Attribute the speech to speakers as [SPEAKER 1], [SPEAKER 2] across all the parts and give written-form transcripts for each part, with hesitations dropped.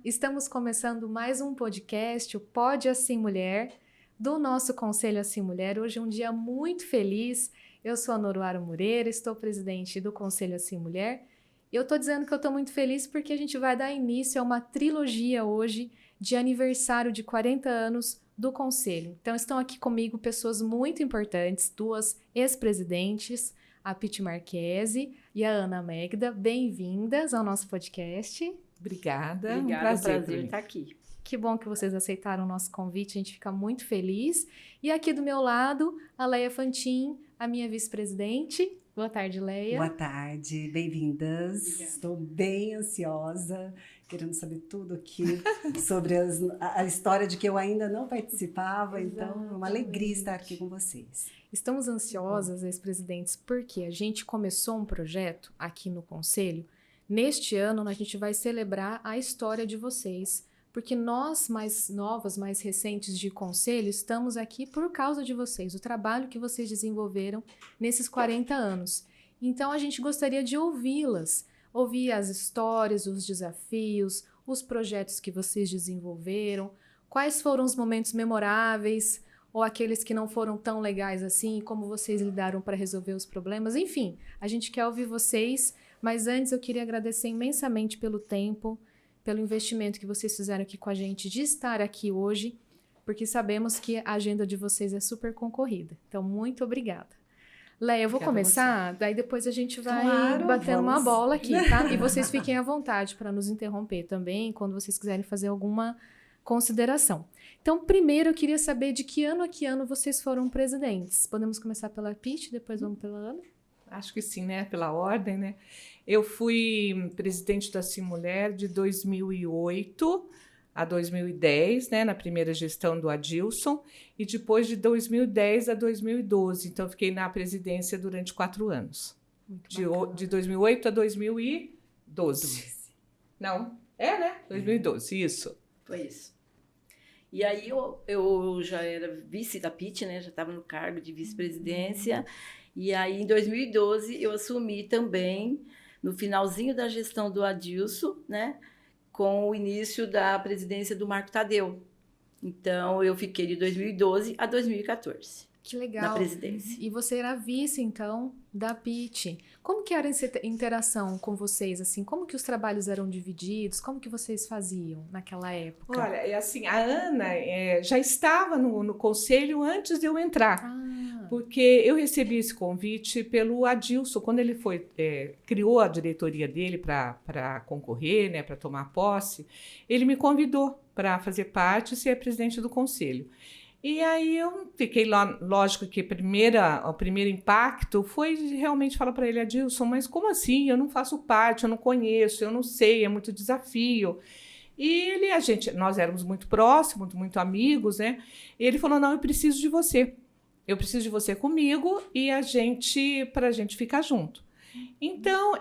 [SPEAKER 1] Estamos começando mais um podcast, o Pode Assim Mulher, do nosso Conselho Assim Mulher. Hoje é um dia muito feliz. Eu sou a Noruara Moreira, estou presidente do Conselho Assim Mulher. E eu estou dizendo que eu estou muito feliz porque a gente vai dar início a uma trilogia hoje de aniversário de 40 anos do Conselho. Então estão aqui comigo pessoas muito importantes, duas ex-presidentes, a Piti Marchese e a Ana Megda. Bem-vindas ao nosso podcast.
[SPEAKER 2] Obrigada,
[SPEAKER 3] um prazer estar aqui.
[SPEAKER 1] Que bom que vocês aceitaram o nosso convite, a gente fica muito feliz. E aqui do meu lado, a Leia Fantin, a minha vice-presidente. Boa tarde, Leia.
[SPEAKER 4] Boa tarde, bem-vindas. Estou bem ansiosa, querendo saber tudo aqui sobre a história de que eu ainda não participava, então é uma alegria estar aqui com vocês.
[SPEAKER 1] Estamos ansiosas, ex-presidentes, porque a gente começou um projeto aqui no Conselho. Neste ano, a gente vai celebrar a história de vocês, porque nós, mais novas, mais recentes de Conselho, estamos aqui por causa de vocês, o trabalho que vocês desenvolveram nesses 40 anos. Então, a gente gostaria de ouvi-las, ouvir as histórias, os desafios, os projetos que vocês desenvolveram, quais foram os momentos memoráveis, ou aqueles que não foram tão legais assim, como vocês lidaram para resolver os problemas. Enfim, a gente quer ouvir vocês. Mas antes eu queria agradecer imensamente pelo tempo, pelo investimento que vocês fizeram aqui com a gente de estar aqui hoje, porque sabemos que a agenda de vocês é super concorrida. Então, muito obrigada. Leia, eu vou começar, daí depois a gente vai batendo uma bola aqui, tá? E vocês fiquem à vontade para nos interromper também, quando vocês quiserem fazer alguma consideração. Então, primeiro eu queria saber de que ano a que ano vocês foram presidentes. Podemos começar pela Piti, depois vamos pela Ana?
[SPEAKER 2] Acho que sim, né? Pela ordem, né? Eu fui presidente da Assim Mulher de 2008 a 2010, né? Na primeira gestão do Adilson, e depois de 2010 a 2012. Então, eu fiquei na presidência durante 4 anos. De 2008 a 2012. Não? É, né? 2012, isso.
[SPEAKER 3] Foi isso. E aí, eu já era vice da Piti, né? Já estava no cargo de vice-presidência. E aí, em 2012, eu assumi também, no finalzinho da gestão do Adilson, né, com o início da presidência do Marco Tadeu. Então, eu fiquei de 2012 a 2014.
[SPEAKER 1] Que legal.
[SPEAKER 3] Na presidência.
[SPEAKER 1] E você era vice, então, da Piti. Como que era essa interação com vocês, assim? Como que os trabalhos eram divididos? Como que vocês faziam naquela época?
[SPEAKER 2] Olha, é assim, a Ana já estava no conselho antes de eu entrar. Porque eu recebi esse convite pelo Adilson, quando ele criou a diretoria dele para concorrer, né, para tomar posse, ele me convidou para fazer parte e ser presidente do conselho. E aí eu fiquei lá, lógico que o primeiro impacto foi realmente falar para ele, Adilson, mas como assim? Eu não faço parte, eu não conheço, eu não sei, é muito desafio. E nós éramos muito próximos, muito amigos, né? E ele falou, não, eu preciso de você. Eu preciso de você comigo e para a gente ficar junto. Então,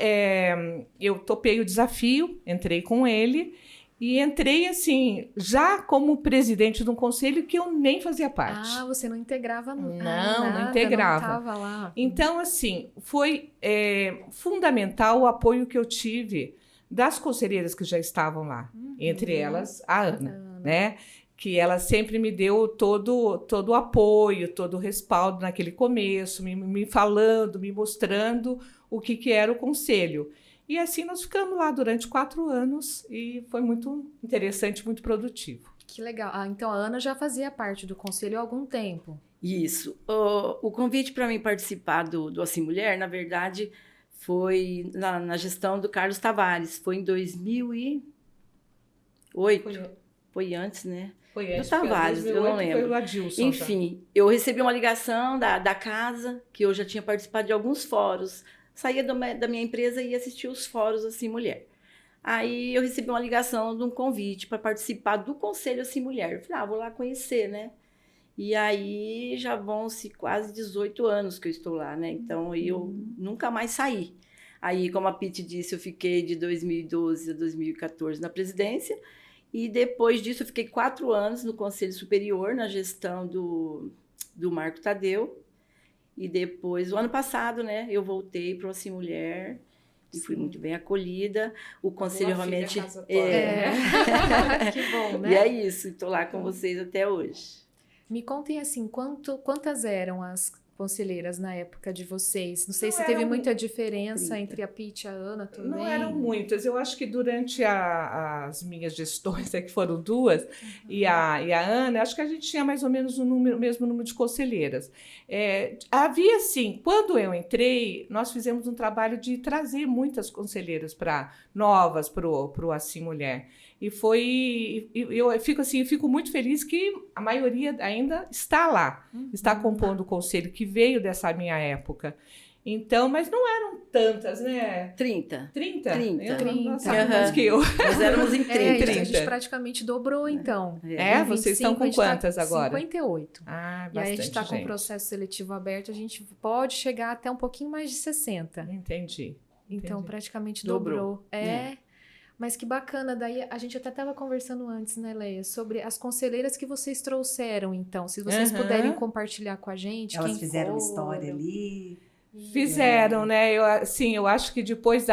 [SPEAKER 2] eu topei o desafio, entrei com ele e entrei, assim, já como presidente de um conselho que eu nem fazia parte.
[SPEAKER 1] Ah, você não integrava
[SPEAKER 2] nada? Não integrava.
[SPEAKER 1] Não estava lá.
[SPEAKER 2] Então, assim, foi fundamental o apoio que eu tive das conselheiras que já estavam lá, entre elas a Ana, né? Que ela sempre me deu todo o apoio, todo o respaldo naquele começo, me falando, me mostrando o que era o conselho. E assim nós ficamos lá durante 4 anos e foi muito interessante, muito produtivo.
[SPEAKER 1] Que legal. Então a Ana já fazia parte do conselho há algum tempo.
[SPEAKER 3] Isso. O convite para mim participar do Assim Mulher, na verdade, foi na gestão do Carlos Tavares. Foi em 2008. Foi antes, né?
[SPEAKER 2] Foi antes,
[SPEAKER 3] do Tavares, eu não lembro.
[SPEAKER 2] Foi o Adilson.
[SPEAKER 3] Enfim, eu recebi uma ligação da casa, que eu já tinha participado de alguns fóruns. Saía da minha empresa e ia assistir os fóruns Assim Mulher. Aí eu recebi uma ligação de um convite para participar do Conselho Assim Mulher. Eu falei, vou lá conhecer, né? E aí já vão-se quase 18 anos que eu estou lá, né? Então eu nunca mais saí. Aí, como a Piti disse, eu fiquei de 2012 a 2014 na presidência. E depois disso eu fiquei 4 anos no Conselho Superior, na gestão do Marco Tadeu. E depois, o ano passado, né, eu voltei para o Assim Mulher E fui muito bem acolhida. O conselho
[SPEAKER 2] Boa
[SPEAKER 3] realmente...
[SPEAKER 2] filha, casa torta,
[SPEAKER 1] Que bom, né?
[SPEAKER 3] E é isso, estou lá com vocês até hoje.
[SPEAKER 1] Me contem assim, quantas eram as conselheiras na época de vocês? Não sei
[SPEAKER 2] Não
[SPEAKER 1] se teve
[SPEAKER 2] eram
[SPEAKER 1] muita diferença
[SPEAKER 3] 30.
[SPEAKER 1] entre a Pete e a Ana também.
[SPEAKER 2] Não eram muitas. Eu acho que durante as minhas gestões, que foram 2, e a Ana, acho que a gente tinha mais ou menos o mesmo número de conselheiras. Havia, assim, quando eu entrei, nós fizemos um trabalho de trazer muitas conselheiras novas para o Assim Mulher. E eu fico muito feliz que a maioria ainda está lá, está compondo o conselho, que veio dessa minha época. Então, mas não eram tantas, né?
[SPEAKER 3] 30.
[SPEAKER 2] 30?
[SPEAKER 3] 30.
[SPEAKER 2] Nossa, mais que eu.
[SPEAKER 3] Nós éramos em 30.
[SPEAKER 1] A gente praticamente dobrou, então.
[SPEAKER 2] Vocês estão com quantas agora?
[SPEAKER 1] 58.
[SPEAKER 2] Ah,
[SPEAKER 1] E aí a gente está com o
[SPEAKER 2] gente.
[SPEAKER 1] processo seletivo aberto, a gente pode chegar até um pouquinho mais de 60.
[SPEAKER 2] Entendi.
[SPEAKER 1] Então,
[SPEAKER 2] Entendi.
[SPEAKER 1] praticamente
[SPEAKER 3] Dobrou.
[SPEAKER 1] dobrou. Mas que bacana, daí a gente até estava conversando antes, né, Leia, sobre as conselheiras que vocês trouxeram, então. Se vocês puderem compartilhar com a gente,
[SPEAKER 4] Elas
[SPEAKER 1] quem
[SPEAKER 4] fizeram
[SPEAKER 1] foram.
[SPEAKER 4] história ali.
[SPEAKER 2] Fizeram, né? Eu acho que depois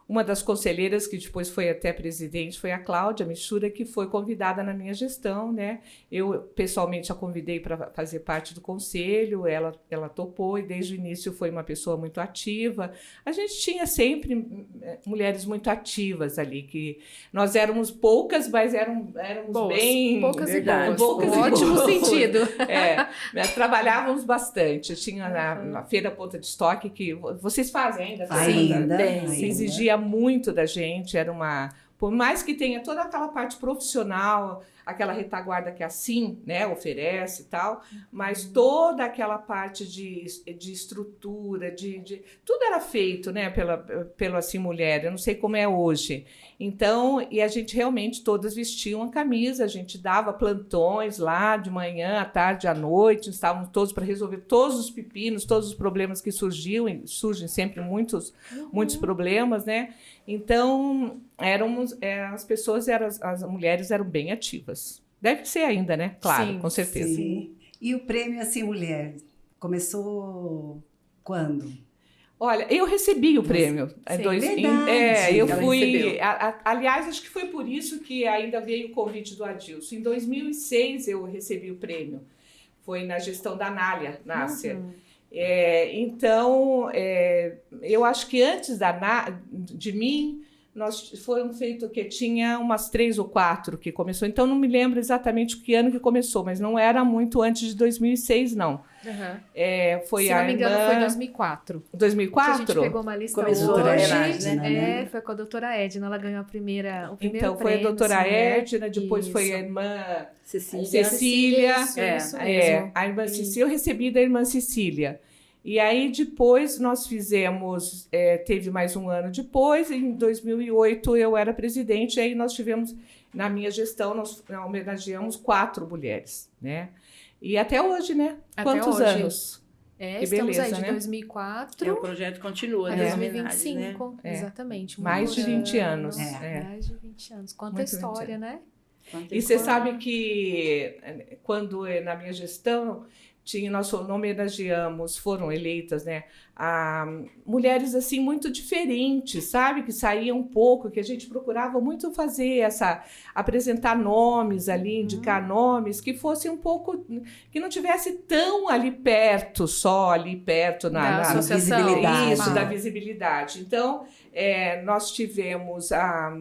[SPEAKER 2] uma das conselheiras que depois foi até presidente foi a Cláudia Michura, que foi convidada na minha gestão, né? Eu pessoalmente a convidei para fazer parte do conselho, ela topou e desde o início foi uma pessoa muito ativa. A gente tinha sempre mulheres muito ativas ali, que nós éramos poucas, mas éramos
[SPEAKER 1] Boas,
[SPEAKER 2] bem...
[SPEAKER 1] poucas
[SPEAKER 3] verdade,
[SPEAKER 1] e boas.
[SPEAKER 2] poucas e
[SPEAKER 1] Ótimo
[SPEAKER 2] boas.
[SPEAKER 1] sentido.
[SPEAKER 2] Trabalhávamos bastante. Tinha na Feira Ponta de Estoque, que vocês fazem ainda?
[SPEAKER 4] Ainda.
[SPEAKER 2] Se exigia muito da gente, por mais que tenha toda aquela parte profissional, aquela retaguarda que assim, né, oferece e tal, mas toda aquela parte de estrutura, tudo era feito, né, pelo Assim Mulher, eu não sei como é hoje. Então, e a gente realmente todas vestiam a camisa, a gente dava plantões lá de manhã, à tarde, à noite, estávamos todos para resolver todos os pepinos, todos os problemas que surgem sempre muitos problemas, né? Então, as pessoas, as mulheres eram bem ativas. Deve ser ainda, né? Claro,
[SPEAKER 1] Sim,
[SPEAKER 2] com certeza.
[SPEAKER 4] Sim. E o prêmio Assim Mulher começou quando?
[SPEAKER 2] Olha, eu recebi o prêmio.
[SPEAKER 4] Verdade.
[SPEAKER 2] Eu
[SPEAKER 3] Ela
[SPEAKER 2] fui...
[SPEAKER 3] recebeu.
[SPEAKER 2] Aliás, acho que foi por isso que ainda veio o convite do Adilson. Em 2006 eu recebi o prêmio. Foi na gestão da Nácia. Então, eu acho que antes de mim, foram feitos que tinha umas 3 ou 4 que começou. Então, não me lembro exatamente que ano que começou, mas não era muito antes de 2006, não. Foi
[SPEAKER 1] Se não me engano, foi 2004.
[SPEAKER 2] 2004?
[SPEAKER 1] Que a gente pegou uma lista
[SPEAKER 3] Começou
[SPEAKER 1] hoje.
[SPEAKER 3] a Edna,
[SPEAKER 4] né?
[SPEAKER 1] Foi com a doutora Edna, ela ganhou o primeiro
[SPEAKER 2] Então, foi a
[SPEAKER 1] prêmio,
[SPEAKER 2] doutora
[SPEAKER 1] assim, né?
[SPEAKER 2] Edna, depois foi a
[SPEAKER 1] Isso.
[SPEAKER 2] irmã
[SPEAKER 3] Cecília.
[SPEAKER 1] Isso mesmo.
[SPEAKER 2] A irmã Cecília, eu recebi da irmã Cecília. E aí, depois, nós fizemos, teve mais um ano depois, em 2008 eu era presidente, e aí nós tivemos, na minha gestão, nós homenageamos 4 mulheres, né? E até hoje, né?
[SPEAKER 1] Até
[SPEAKER 2] Quantos
[SPEAKER 1] hoje.
[SPEAKER 2] anos?
[SPEAKER 1] Estamos
[SPEAKER 2] beleza,
[SPEAKER 1] aí de
[SPEAKER 2] né?
[SPEAKER 1] 2004
[SPEAKER 3] O projeto continua,
[SPEAKER 1] a
[SPEAKER 3] das homenagens,
[SPEAKER 1] 2025,
[SPEAKER 3] né?
[SPEAKER 1] exatamente.
[SPEAKER 2] Mais de 20 anos.
[SPEAKER 1] Mais de 20 anos. Quanta
[SPEAKER 2] Muito
[SPEAKER 1] história,
[SPEAKER 2] 20
[SPEAKER 1] né?
[SPEAKER 2] E você sabe que, quando na minha gestão, nós homenageamos, foram eleitas, né, mulheres assim muito diferentes, sabe, que saíam um pouco, que a gente procurava muito fazer apresentar nomes ali, indicar nomes que fossem um pouco, que não tivesse tão ali perto
[SPEAKER 1] Da associação.
[SPEAKER 4] visibilidade.
[SPEAKER 2] Isso, da visibilidade. Então, nós tivemos a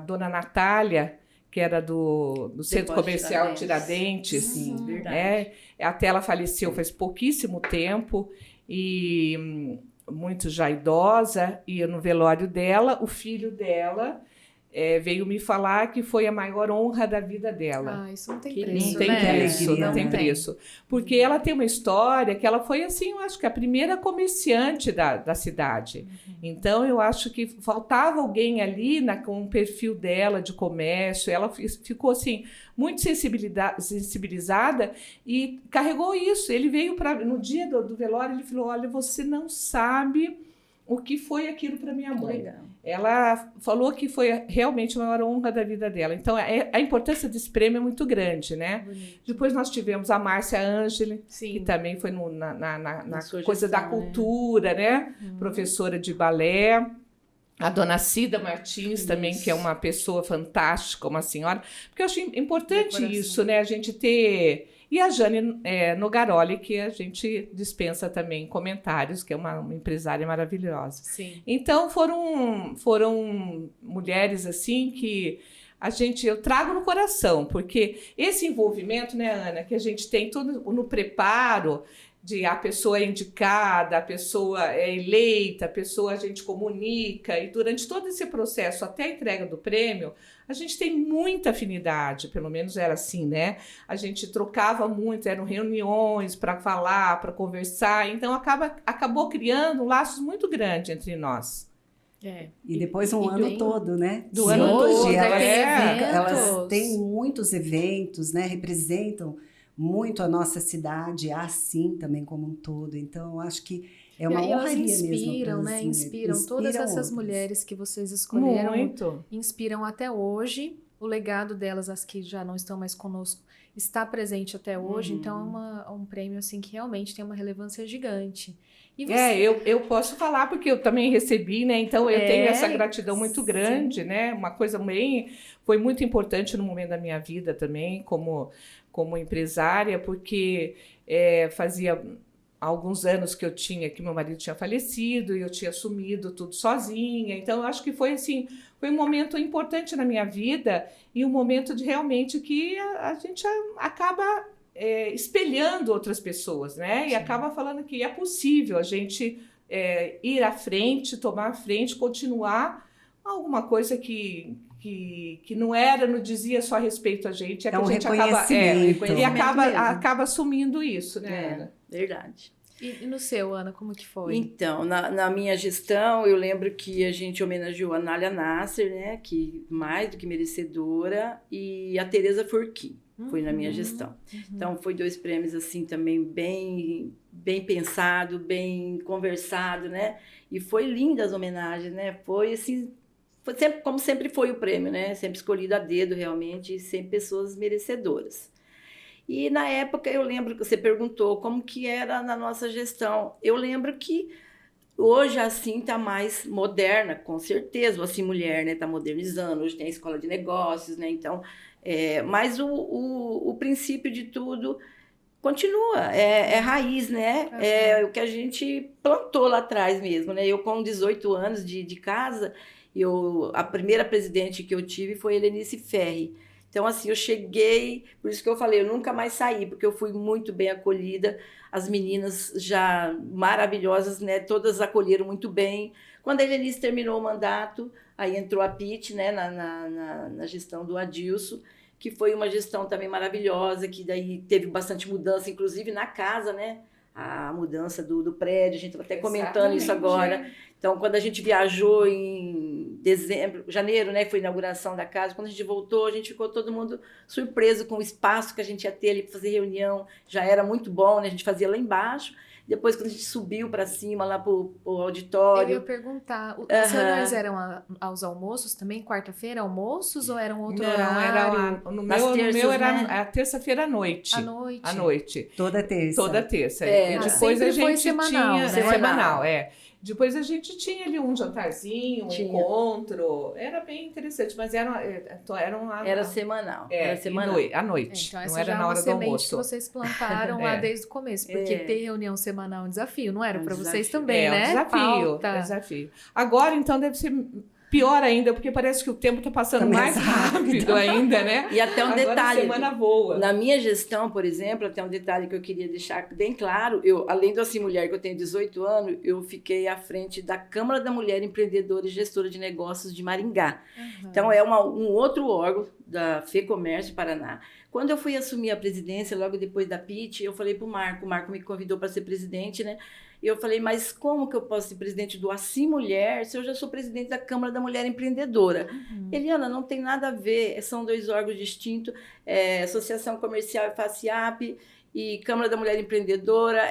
[SPEAKER 2] dona Natália, que era do Centro Comercial Tiradentes.
[SPEAKER 3] Sim, verdade.
[SPEAKER 2] Até ela faleceu faz pouquíssimo tempo, e muito já idosa, e no velório dela, o filho dela veio me falar que foi a maior honra da vida dela.
[SPEAKER 1] Isso não tem
[SPEAKER 3] Que
[SPEAKER 1] preço,
[SPEAKER 2] Não tem
[SPEAKER 1] né?
[SPEAKER 2] preço,
[SPEAKER 4] alegria,
[SPEAKER 2] não tem
[SPEAKER 4] né?
[SPEAKER 2] preço. Porque ela tem uma história que ela foi, assim, eu acho que a primeira comerciante da cidade. Então, eu acho que faltava alguém ali com o perfil dela de comércio. Ela ficou, assim, muito sensibilizada e carregou isso. Ele veio no dia do velório, ele falou, olha, você não sabe o que foi aquilo para minha mãe.
[SPEAKER 3] Legal.
[SPEAKER 2] Ela falou que foi realmente a maior honra da vida dela. Então, a importância desse prêmio é muito grande, né?
[SPEAKER 1] Bonito.
[SPEAKER 2] Depois nós tivemos a Márcia Angeli,
[SPEAKER 1] Sim.
[SPEAKER 2] que também foi na
[SPEAKER 3] sua
[SPEAKER 2] coisa
[SPEAKER 3] gestão,
[SPEAKER 2] da cultura, né? Professora de balé. A dona Cida Martins também, que é uma pessoa fantástica, uma senhora. Porque eu acho importante isso, né? A gente ter... E a Jane Nogaroli, que a gente dispensa também comentários, que é uma empresária maravilhosa.
[SPEAKER 1] Sim.
[SPEAKER 2] Então, foram mulheres, assim, que eu trago no coração, porque esse envolvimento, né, Ana, que a gente tem tudo no preparo, de a pessoa é indicada, a pessoa é eleita, a gente comunica, e durante todo esse processo, até a entrega do prêmio, a gente tem muita afinidade, pelo menos era assim, né? A gente trocava muito, eram reuniões para falar, para conversar, então acabou criando laços muito grandes entre nós.
[SPEAKER 4] E depois um ano todo, né?
[SPEAKER 2] Do ano todo.
[SPEAKER 4] Hoje elas têm muitos eventos, né? Representam muito a nossa cidade, assim também como um todo. Então, eu acho que é uma honraria mesmo.
[SPEAKER 1] Inspiram, né? Inspiram todas essas outras mulheres que vocês escolheram.
[SPEAKER 2] Muito.
[SPEAKER 1] Inspiram até hoje. O legado delas, as que já não estão mais conosco, está presente até hoje. Então, é um prêmio assim, que realmente tem uma relevância gigante. E você...
[SPEAKER 2] eu posso falar porque eu também recebi, né? Então, eu tenho essa gratidão muito grande, né? Uma coisa foi muito importante no momento da minha vida também, como empresária, porque fazia alguns anos que meu marido tinha falecido e eu tinha assumido tudo sozinha. Então, eu acho que foi um momento importante na minha vida e um momento de realmente que a gente acaba espelhando outras pessoas, né? E acaba falando que é possível a gente ir à frente, tomar a frente, continuar alguma coisa que não dizia só respeito a gente, que a gente acaba assumindo isso, né, Ana?
[SPEAKER 3] Verdade.
[SPEAKER 1] E no seu, Ana, como que foi?
[SPEAKER 3] Então, na minha gestão, eu lembro que a gente homenageou a Nália Nasser, né, que mais do que merecedora, e a Tereza Furquim, foi na minha gestão. Então, foi 2 prêmios, assim, também bem pensado, bem conversado, né, e foi linda as homenagens, né, foi assim... Foi sempre, como sempre foi o prêmio, né? Sempre escolhido a dedo, realmente, e sempre pessoas merecedoras. E, na época, eu lembro que você perguntou como que era na nossa gestão. Eu lembro que hoje, assim, está mais moderna, com certeza. O Assim Mulher, né? Está modernizando. Hoje tem a escola de negócios, né? Então, mas o princípio de tudo continua. É raiz, né? É o que a gente plantou lá atrás mesmo, né? Eu, com 18 anos de casa... a primeira presidente que eu tive foi Helenice Ferri. Então, assim, eu cheguei, por isso que eu falei, eu nunca mais saí, porque eu fui muito bem acolhida, as meninas já maravilhosas, né, todas acolheram muito bem. Quando a Helenice terminou o mandato, aí entrou a Pete, né, na gestão do Adilson, que foi uma gestão também maravilhosa, que daí teve bastante mudança, inclusive na casa, né, a mudança do prédio, a gente estava até comentando isso agora. Então, quando a gente viajou em janeiro, né, foi a inauguração da casa, quando a gente voltou, a gente ficou todo mundo surpreso com o espaço que a gente ia ter ali para fazer reunião, já era muito bom, né, a gente fazia lá embaixo. Depois, quando a gente subiu para cima, lá para o auditório...
[SPEAKER 1] Eu ia perguntar, as reuniões eram aos almoços também? Quarta-feira, almoços? Ou era um outro horário?
[SPEAKER 2] No meu era a terça-feira à noite.
[SPEAKER 1] À noite?
[SPEAKER 4] Toda terça.
[SPEAKER 2] Toda terça. E depois a gente
[SPEAKER 1] foi semanal,
[SPEAKER 2] tinha...
[SPEAKER 1] né?
[SPEAKER 2] Semanal, Depois a gente tinha ali um jantarzinho, encontro. Era bem interessante, mas
[SPEAKER 3] era semanal. Era semanal.
[SPEAKER 2] À noite.
[SPEAKER 1] Então,
[SPEAKER 2] não era na hora do almoço.
[SPEAKER 1] Que vocês plantaram lá desde o começo. Porque ter reunião semanal é um desafio, não era para vocês também, né?
[SPEAKER 2] É um desafio. Agora, então, deve ser pior ainda, porque parece que o tempo está passando mais rápido ainda, né?
[SPEAKER 3] E até um
[SPEAKER 2] agora
[SPEAKER 3] detalhe.
[SPEAKER 2] A semana voa.
[SPEAKER 3] Na minha gestão, por exemplo, até um detalhe que eu queria deixar bem claro, além do Assim Mulher, que eu tenho 18 anos, eu fiquei à frente da Câmara da Mulher Empreendedora e Gestora de Negócios de Maringá. Então, é um outro órgão da FEComércio Paraná. Quando eu fui assumir a presidência, logo depois da Pete, eu falei para o Marco me convidou para ser presidente, né? E eu falei, mas como que eu posso ser presidente do Assim Mulher se eu já sou presidente da Câmara da Mulher Empreendedora? Eliana, não tem nada a ver, são 2 órgãos distintos, Associação Comercial e FACIAP e Câmara da Mulher Empreendedora,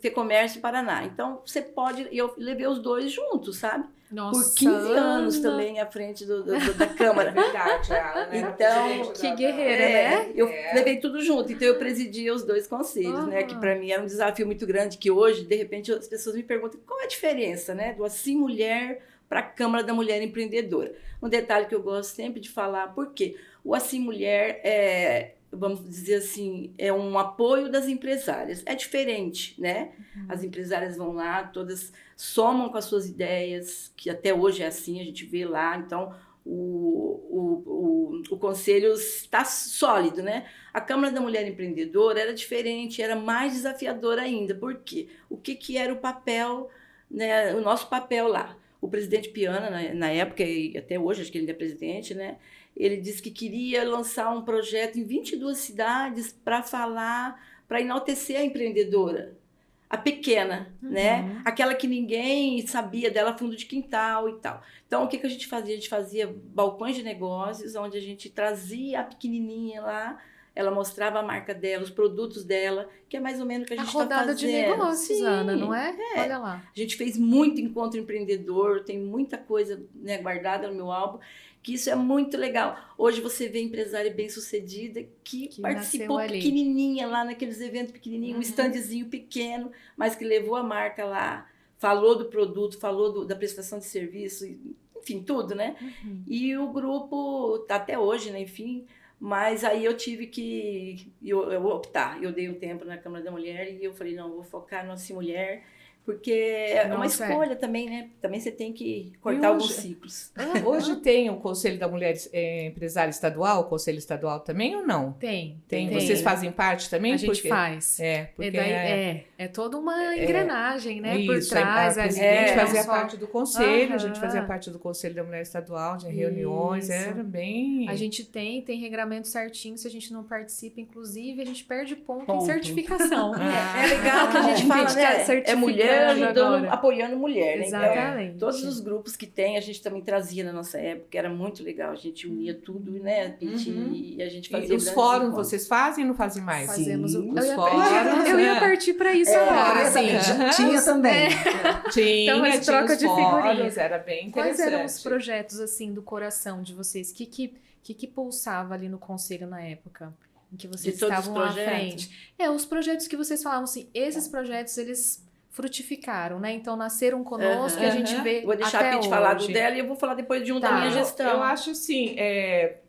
[SPEAKER 3] FEComércio Paraná. Então, você pode... E eu levei os 2 juntos, sabe?
[SPEAKER 1] Nossa,
[SPEAKER 3] por 15 anos também à frente da Câmara.
[SPEAKER 2] É verdade, a Ana
[SPEAKER 3] então,
[SPEAKER 1] que guerreira, né?
[SPEAKER 3] Eu levei tudo junto, então eu presidia os 2 conselhos, né? Que para mim era um desafio muito grande, que hoje, de repente, as pessoas me perguntam qual é a diferença, né? Do Assim Mulher para a Câmara da Mulher Empreendedora. Um detalhe que eu gosto sempre de falar, porque o Assim Mulher vamos dizer assim, é um apoio das empresárias. É diferente, né? As empresárias vão lá, todas somam com as suas ideias, que até hoje é assim, a gente vê lá. Então, o conselho está sólido, né? A Câmara da Mulher Empreendedora era diferente, era mais desafiadora ainda. Por quê? O que era o papel, né? O nosso papel lá? O presidente Piana, na época, e até hoje, acho que ele ainda é presidente, né? Ele disse que queria lançar um projeto em 22 cidades para falar, para enaltecer a empreendedora, a pequena, né? Aquela que ninguém sabia dela, fundo de quintal e tal. Então, o que a gente fazia? A gente fazia balcões de negócios, onde a gente trazia a pequenininha lá, ela mostrava a marca dela, os produtos dela, que é mais ou menos o que a gente está fazendo.
[SPEAKER 1] A rodada de negócios,
[SPEAKER 3] Sim,
[SPEAKER 1] Ana, não é? Olha lá.
[SPEAKER 3] A gente fez muito encontro empreendedor, tem muita coisa, né, guardada no meu álbum, que isso é muito legal. Hoje você vê empresária bem-sucedida que participou pequenininha lá naqueles eventos pequenininhos, um standzinho pequeno, mas que levou a marca lá, falou do produto, falou da prestação de serviço, enfim, tudo, né? E o grupo tá até hoje, né? Enfim, mas aí eu tive que eu optar. Eu dei um tempo na Câmara da Mulher e eu falei, não, vou focar no Assim Mulher, porque é uma escolha também, né? Também você tem que cortar alguns ciclos.
[SPEAKER 2] Hoje tem o Conselho da Mulher Empresária Estadual, o Conselho Estadual também ou não?
[SPEAKER 1] Tem.
[SPEAKER 2] Vocês fazem parte também?
[SPEAKER 1] A gente faz.
[SPEAKER 2] Porque
[SPEAKER 1] é toda uma engrenagem, né?
[SPEAKER 2] Isso,
[SPEAKER 1] por trás.
[SPEAKER 2] A gente fazia parte do conselho, a gente fazia parte do Conselho da Mulher Estadual, de reuniões, era bem...
[SPEAKER 1] A gente tem regramento certinho, se a gente não participa, inclusive, a gente perde ponto. Em certificação.
[SPEAKER 3] É legal que a gente fala, né? É mulher apoiando mulher, né?
[SPEAKER 1] Exatamente.
[SPEAKER 3] Então, todos os grupos que tem, a gente também trazia na nossa época, era muito legal, a gente unia tudo, né, e a gente fazia.
[SPEAKER 2] E os fóruns vocês fazem ou não fazem mais?
[SPEAKER 1] Fazemos
[SPEAKER 2] os fóruns.
[SPEAKER 1] Eu ia partir para isso agora.
[SPEAKER 4] Tinha também.
[SPEAKER 2] Tinha,
[SPEAKER 1] então, mas troca de figurinhas.
[SPEAKER 2] Era bem interessante.
[SPEAKER 1] Quais eram os projetos, assim, do coração de vocês? O que pulsava ali no conselho na época? Em que vocês estavam à frente? Os projetos que vocês falavam, assim, esses projetos, eles frutificaram, né? Então, nasceram conosco e a gente vê
[SPEAKER 3] vou deixar
[SPEAKER 1] até
[SPEAKER 3] a Pete falar do dela e eu vou falar depois de da minha gestão.
[SPEAKER 2] Eu acho assim,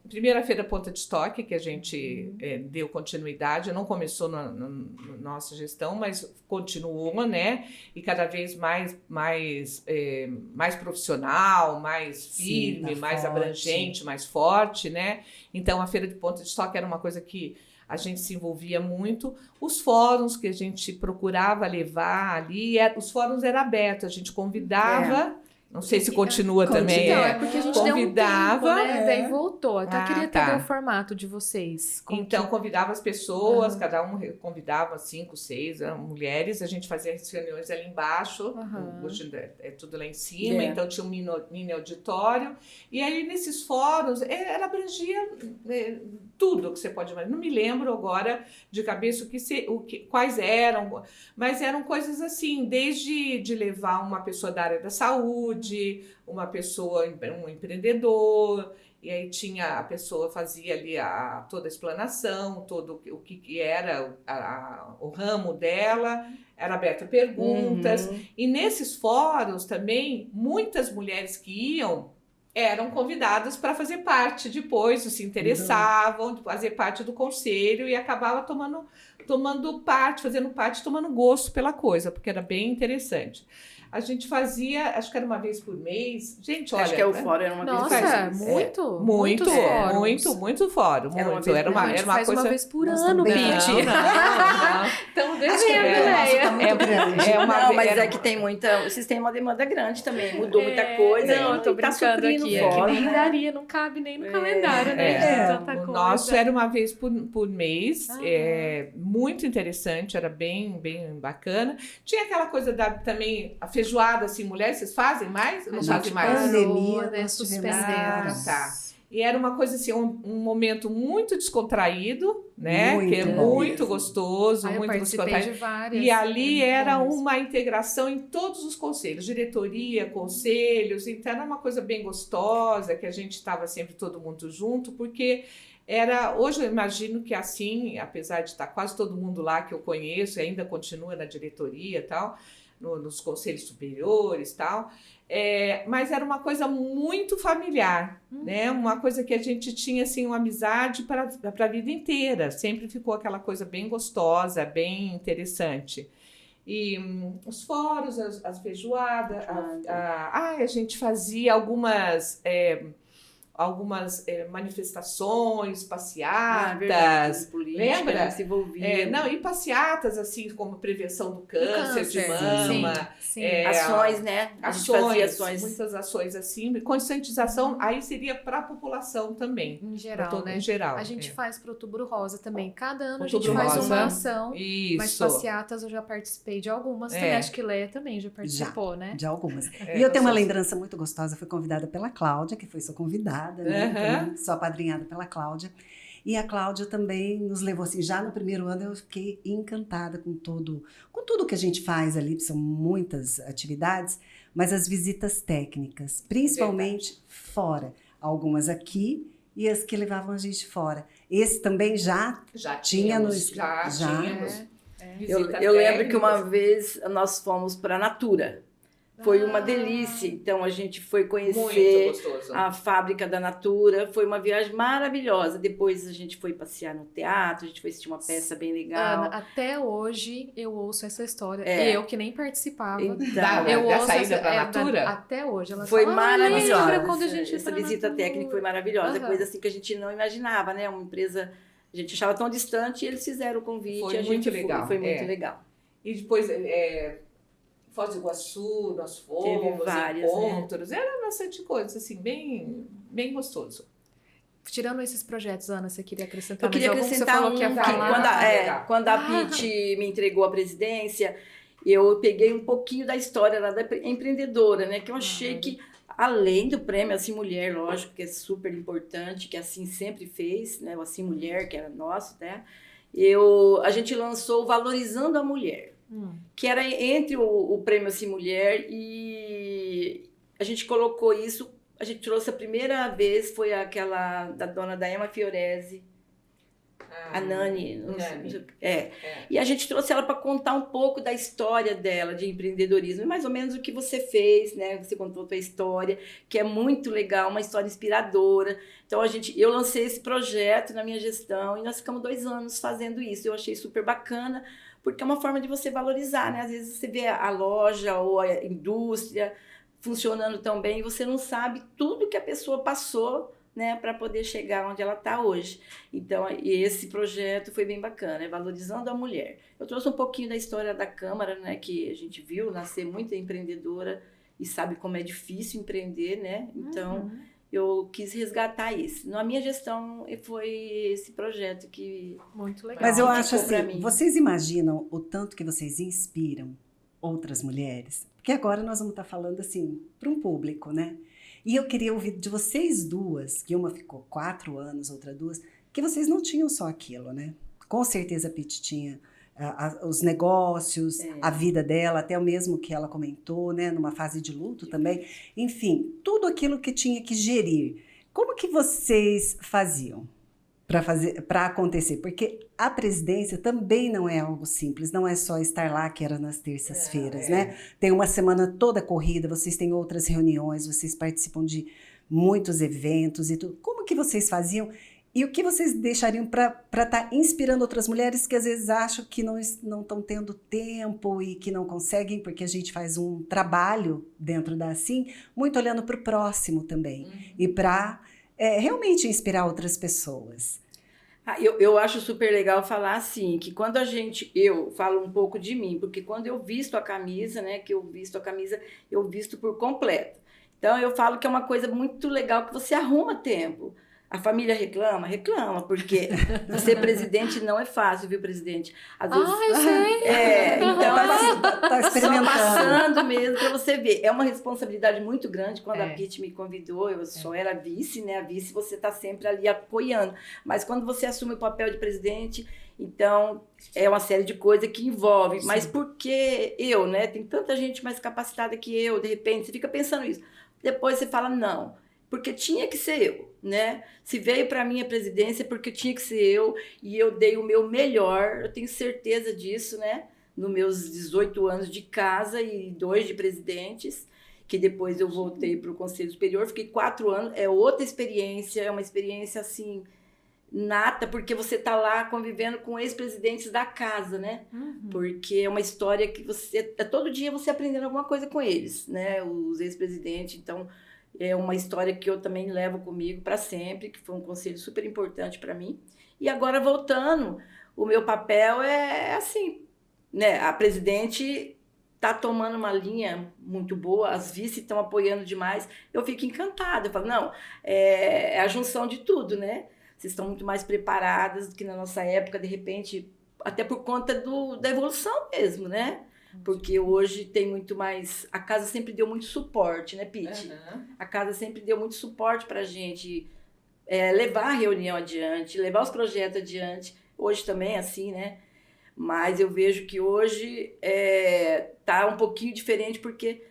[SPEAKER 2] primeira feira Ponta de Estoque, que a gente deu continuidade, não começou na nossa gestão, mas continuou, né? E cada vez mais profissional, mais firme, mais abrangente, mais forte, né? Então, a feira de Ponta de Estoque era uma coisa que a gente se envolvia muito. Os fóruns que a gente procurava levar ali, os fóruns eram abertos, a gente convidava, não sei se continua também.
[SPEAKER 1] Não, porque a gente
[SPEAKER 2] convidava,
[SPEAKER 1] deu um tempo, né? Daí voltou. Então, eu queria entender o formato de vocês.
[SPEAKER 2] Então, convidava as pessoas, cada um convidava 5, 6 mulheres, a gente fazia as reuniões ali embaixo, hoje é tudo lá em cima, então tinha um mini auditório, e aí nesses fóruns, abrangia tudo que você pode imaginar. Não me lembro agora de cabeça quais eram, mas eram coisas assim, desde de levar uma pessoa da área da saúde, uma pessoa, um empreendedor, e aí a pessoa fazia ali toda a explanação, todo o que era o ramo dela, era aberto a perguntas, e nesses fóruns também, muitas mulheres que iam, eram convidadas para fazer parte depois, se interessavam, fazer parte do conselho e acabava tomando parte, tomando gosto pela coisa, porque era bem interessante. A gente fazia, acho que era uma vez por mês. Gente, olha...
[SPEAKER 3] Acho que o fórum era uma vez por
[SPEAKER 1] mês.
[SPEAKER 3] Nossa,
[SPEAKER 1] muito
[SPEAKER 2] fórum. Era uma coisa...
[SPEAKER 1] uma vez por ano, Pete.
[SPEAKER 2] Não.
[SPEAKER 1] Então, devendo,
[SPEAKER 3] né? Mas é que tem muita... Vocês têm uma demanda grande também. Mudou muita coisa.
[SPEAKER 1] Não, eu tô brincando aqui. É que nem daria, não cabe nem no calendário, né?
[SPEAKER 2] O nosso era uma vez por mês. Muito interessante, era bem, bem bacana. Tinha aquela coisa também... feijoada, assim, mulheres, vocês fazem mais? Não fazem mais?
[SPEAKER 4] Pandemia,
[SPEAKER 1] né? Suspendemos.
[SPEAKER 2] Tá. E era uma coisa assim, um momento muito descontraído, né?
[SPEAKER 4] Muito,
[SPEAKER 2] que é muito gostoso, muito descontraído.
[SPEAKER 1] De várias,
[SPEAKER 2] e ali era uma integração em todos os conselhos, diretoria, conselhos, então era uma coisa bem gostosa, que a gente estava sempre todo mundo junto, porque hoje eu imagino que assim, apesar de estar quase todo mundo lá que eu conheço, e ainda continua na diretoria e tal, nos conselhos superiores e tal. Mas era uma coisa muito familiar, né? Uma coisa que a gente tinha assim, uma amizade para a vida inteira. Sempre ficou aquela coisa bem gostosa, bem interessante. E os fóruns, as feijoadas, a gente fazia algumas manifestações, passeatas,
[SPEAKER 3] política,
[SPEAKER 2] lembra?
[SPEAKER 3] Se envolvia.
[SPEAKER 2] E passeatas, assim, como prevenção do câncer de mama.
[SPEAKER 1] Sim.
[SPEAKER 3] Ações, né? A gente fazia ações.
[SPEAKER 2] Muitas ações assim, conscientização, aí seria para a população também.
[SPEAKER 1] Em geral, né?
[SPEAKER 2] Em geral.
[SPEAKER 1] A gente faz para o Outubro Rosa também. Cada ano
[SPEAKER 2] Outubro
[SPEAKER 1] a gente faz
[SPEAKER 2] Rosa.
[SPEAKER 1] uma ação.
[SPEAKER 2] Isso.
[SPEAKER 1] Mas passeatas eu já participei de algumas. Também acho que Léa também já participou, né?
[SPEAKER 4] De algumas. E eu tenho uma lembrança muito gostosa. Fui convidada pela Cláudia, que foi sua convidada, né? Sou apadrinhada pela Cláudia. E a Cláudia também nos levou assim, já no primeiro ano eu fiquei encantada com tudo que a gente faz ali, são muitas atividades, mas as visitas técnicas, principalmente fora, algumas aqui e as que levavam a gente fora. Esse também já tínhamos.
[SPEAKER 2] Já tínhamos.
[SPEAKER 3] Eu lembro que uma vez nós fomos para a Natura. Foi uma delícia. Então, a gente foi conhecer a fábrica da Natura. Foi uma viagem maravilhosa. Depois, a gente foi passear no teatro. A gente foi assistir uma peça bem legal.
[SPEAKER 1] Ana, até hoje, eu ouço essa história. Eu, que nem participava.
[SPEAKER 3] Então,
[SPEAKER 1] eu
[SPEAKER 2] da
[SPEAKER 1] ouço
[SPEAKER 2] saída para a Natura?
[SPEAKER 1] Até hoje. Ela
[SPEAKER 3] foi
[SPEAKER 1] fala,
[SPEAKER 3] maravilhosa.
[SPEAKER 1] lembra quando a gente
[SPEAKER 3] essa visita técnica foi maravilhosa. Coisa assim que a gente não imaginava, né? Uma empresa... A gente achava tão distante e eles fizeram o convite.
[SPEAKER 2] Foi
[SPEAKER 3] a
[SPEAKER 2] muito
[SPEAKER 3] gente
[SPEAKER 2] legal.
[SPEAKER 3] Foi muito legal.
[SPEAKER 2] E depois... Foz do Iguaçu, nós fomos,
[SPEAKER 3] várias,
[SPEAKER 2] encontros, era bastante coisa, assim, bem, bem gostoso.
[SPEAKER 1] Tirando esses projetos, Ana, você queria acrescentar
[SPEAKER 3] mais algum? Eu queria acrescentar
[SPEAKER 1] que você falou que
[SPEAKER 3] quando a Piti me entregou a presidência, eu peguei um pouquinho da história lá da empreendedora, né, que eu achei que, além do prêmio Assim Mulher, lógico, que é super importante, que assim sempre fez, né, o Assim Mulher, que era nosso, né, a gente lançou o Valorizando a Mulher. Que era entre o prêmio Assim Mulher e a gente colocou isso, a gente trouxe a primeira vez, foi aquela da dona Daema Fiorese, a Nani. E a gente trouxe ela para contar um pouco da história dela, de empreendedorismo, mais ou menos o que você fez, né? Você contou a sua história, que é muito legal, uma história inspiradora. Então, eu lancei esse projeto na minha gestão e nós ficamos 2 anos fazendo isso. Eu achei super bacana, porque é uma forma de você valorizar, né? Às vezes você vê a loja ou a indústria funcionando tão bem e você não sabe tudo que a pessoa passou, né, para poder chegar onde ela está hoje. Então, esse projeto foi bem bacana, Valorizando a Mulher. Eu trouxe um pouquinho da história da Câmara, né, que a gente viu nascer muita empreendedora e sabe como é difícil empreender, né? Então, eu quis resgatar isso. Na minha gestão, foi esse projeto que...
[SPEAKER 1] Muito legal.
[SPEAKER 4] Mas eu acho assim, vocês imaginam o tanto que vocês inspiram outras mulheres? Porque agora nós vamos estar falando assim, para um público, né? E eu queria ouvir de vocês duas, que uma ficou 4 anos, outra 2, que vocês não tinham só aquilo, né? Com certeza a Piti tinha os negócios, a vida dela, até o mesmo que ela comentou, né? Numa fase de luto também. Enfim, tudo aquilo que tinha que gerir. Como que vocês faziam para acontecer? Porque a presidência também não é algo simples, não é só estar lá, que era nas terças-feiras, né? Tem uma semana toda corrida, vocês têm outras reuniões, vocês participam de muitos eventos e tudo. Como que vocês faziam? E o que vocês deixariam para estar inspirando outras mulheres que às vezes acham que não estão tendo tempo e que não conseguem, porque a gente faz um trabalho dentro da Assim, muito olhando para o próximo também, e para realmente inspirar outras pessoas.
[SPEAKER 3] Eu acho super legal falar assim, que quando eu falo um pouco de mim, porque quando eu visto a camisa, né, eu visto por completo. Então, eu falo que é uma coisa muito legal que você arruma tempo. A família reclama, porque ser presidente não é fácil, viu, presidente? Às vezes,
[SPEAKER 1] eu sei.
[SPEAKER 3] Então,
[SPEAKER 4] tá experimentando.
[SPEAKER 3] Só passando mesmo para você ver. É uma responsabilidade muito grande. Quando a Piti me convidou, eu só era vice, né? A vice você está sempre ali apoiando. Mas quando você assume o papel de presidente, então é uma série de coisas que envolve. Sim. Mas por que eu, né? Tem tanta gente mais capacitada que eu, de repente, você fica pensando isso. Depois você fala, não, porque tinha que ser eu, né? Se veio para mim a presidência, porque tinha que ser eu, e eu dei o meu melhor, eu tenho certeza disso, né? nos meus 18 anos de casa e 2 de presidentes, que depois eu voltei para o Conselho Superior, fiquei 4 anos, é outra experiência, é uma experiência assim, nata, porque você está lá convivendo com ex-presidentes da casa, né? Porque é uma história que todo dia você aprendendo alguma coisa com eles, né? Os ex-presidentes, então é uma história que eu também levo comigo para sempre, que foi um conselho super importante para mim. E agora, voltando, o meu papel é assim, né? A presidente está tomando uma linha muito boa, as vice estão apoiando demais, eu fico encantada, eu falo, não, é a junção de tudo, né? Vocês estão muito mais preparadas do que na nossa época, de repente, até por conta da evolução mesmo, né? Porque hoje tem muito mais... A casa sempre deu muito suporte, né, Pete? A casa sempre deu muito suporte para a gente levar a reunião adiante, levar os projetos adiante. Hoje também é assim, né? Mas eu vejo que hoje tá um pouquinho diferente, porque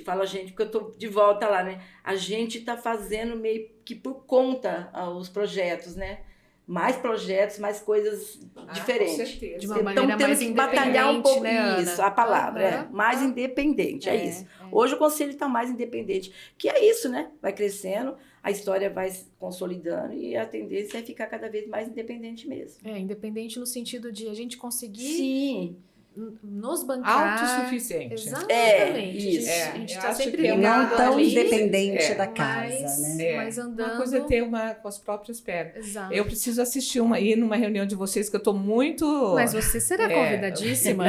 [SPEAKER 3] falo a gente, porque eu estou de volta lá, né? A gente está fazendo meio que por conta os projetos, né? Mais projetos, mais coisas diferentes.
[SPEAKER 2] Com certeza.
[SPEAKER 1] De uma maneira
[SPEAKER 3] Então, temos
[SPEAKER 1] mais
[SPEAKER 3] que batalhar um pouco,
[SPEAKER 1] independente, né, Ana?
[SPEAKER 3] isso, a palavra, mais independente, é isso. Hoje o conselho está mais independente, que é isso, né? Vai crescendo, a história vai se consolidando e a tendência é ficar cada vez mais independente mesmo.
[SPEAKER 1] Independente no sentido de a gente conseguir
[SPEAKER 3] Sim.
[SPEAKER 1] nos bancar.
[SPEAKER 2] Autossuficiente.
[SPEAKER 1] Exatamente.
[SPEAKER 3] Isso.
[SPEAKER 1] A gente
[SPEAKER 2] eu
[SPEAKER 1] está
[SPEAKER 2] acho
[SPEAKER 1] sempre
[SPEAKER 2] que é
[SPEAKER 4] E
[SPEAKER 1] ligado
[SPEAKER 4] não tão
[SPEAKER 1] ali,
[SPEAKER 4] independente da
[SPEAKER 1] mas,
[SPEAKER 4] casa, né?
[SPEAKER 1] mas andando...
[SPEAKER 2] Uma coisa é ter com as próprias pernas.
[SPEAKER 1] Exato.
[SPEAKER 2] Eu preciso ir numa reunião de vocês, que eu estou muito...
[SPEAKER 1] Mas você será convidadíssima.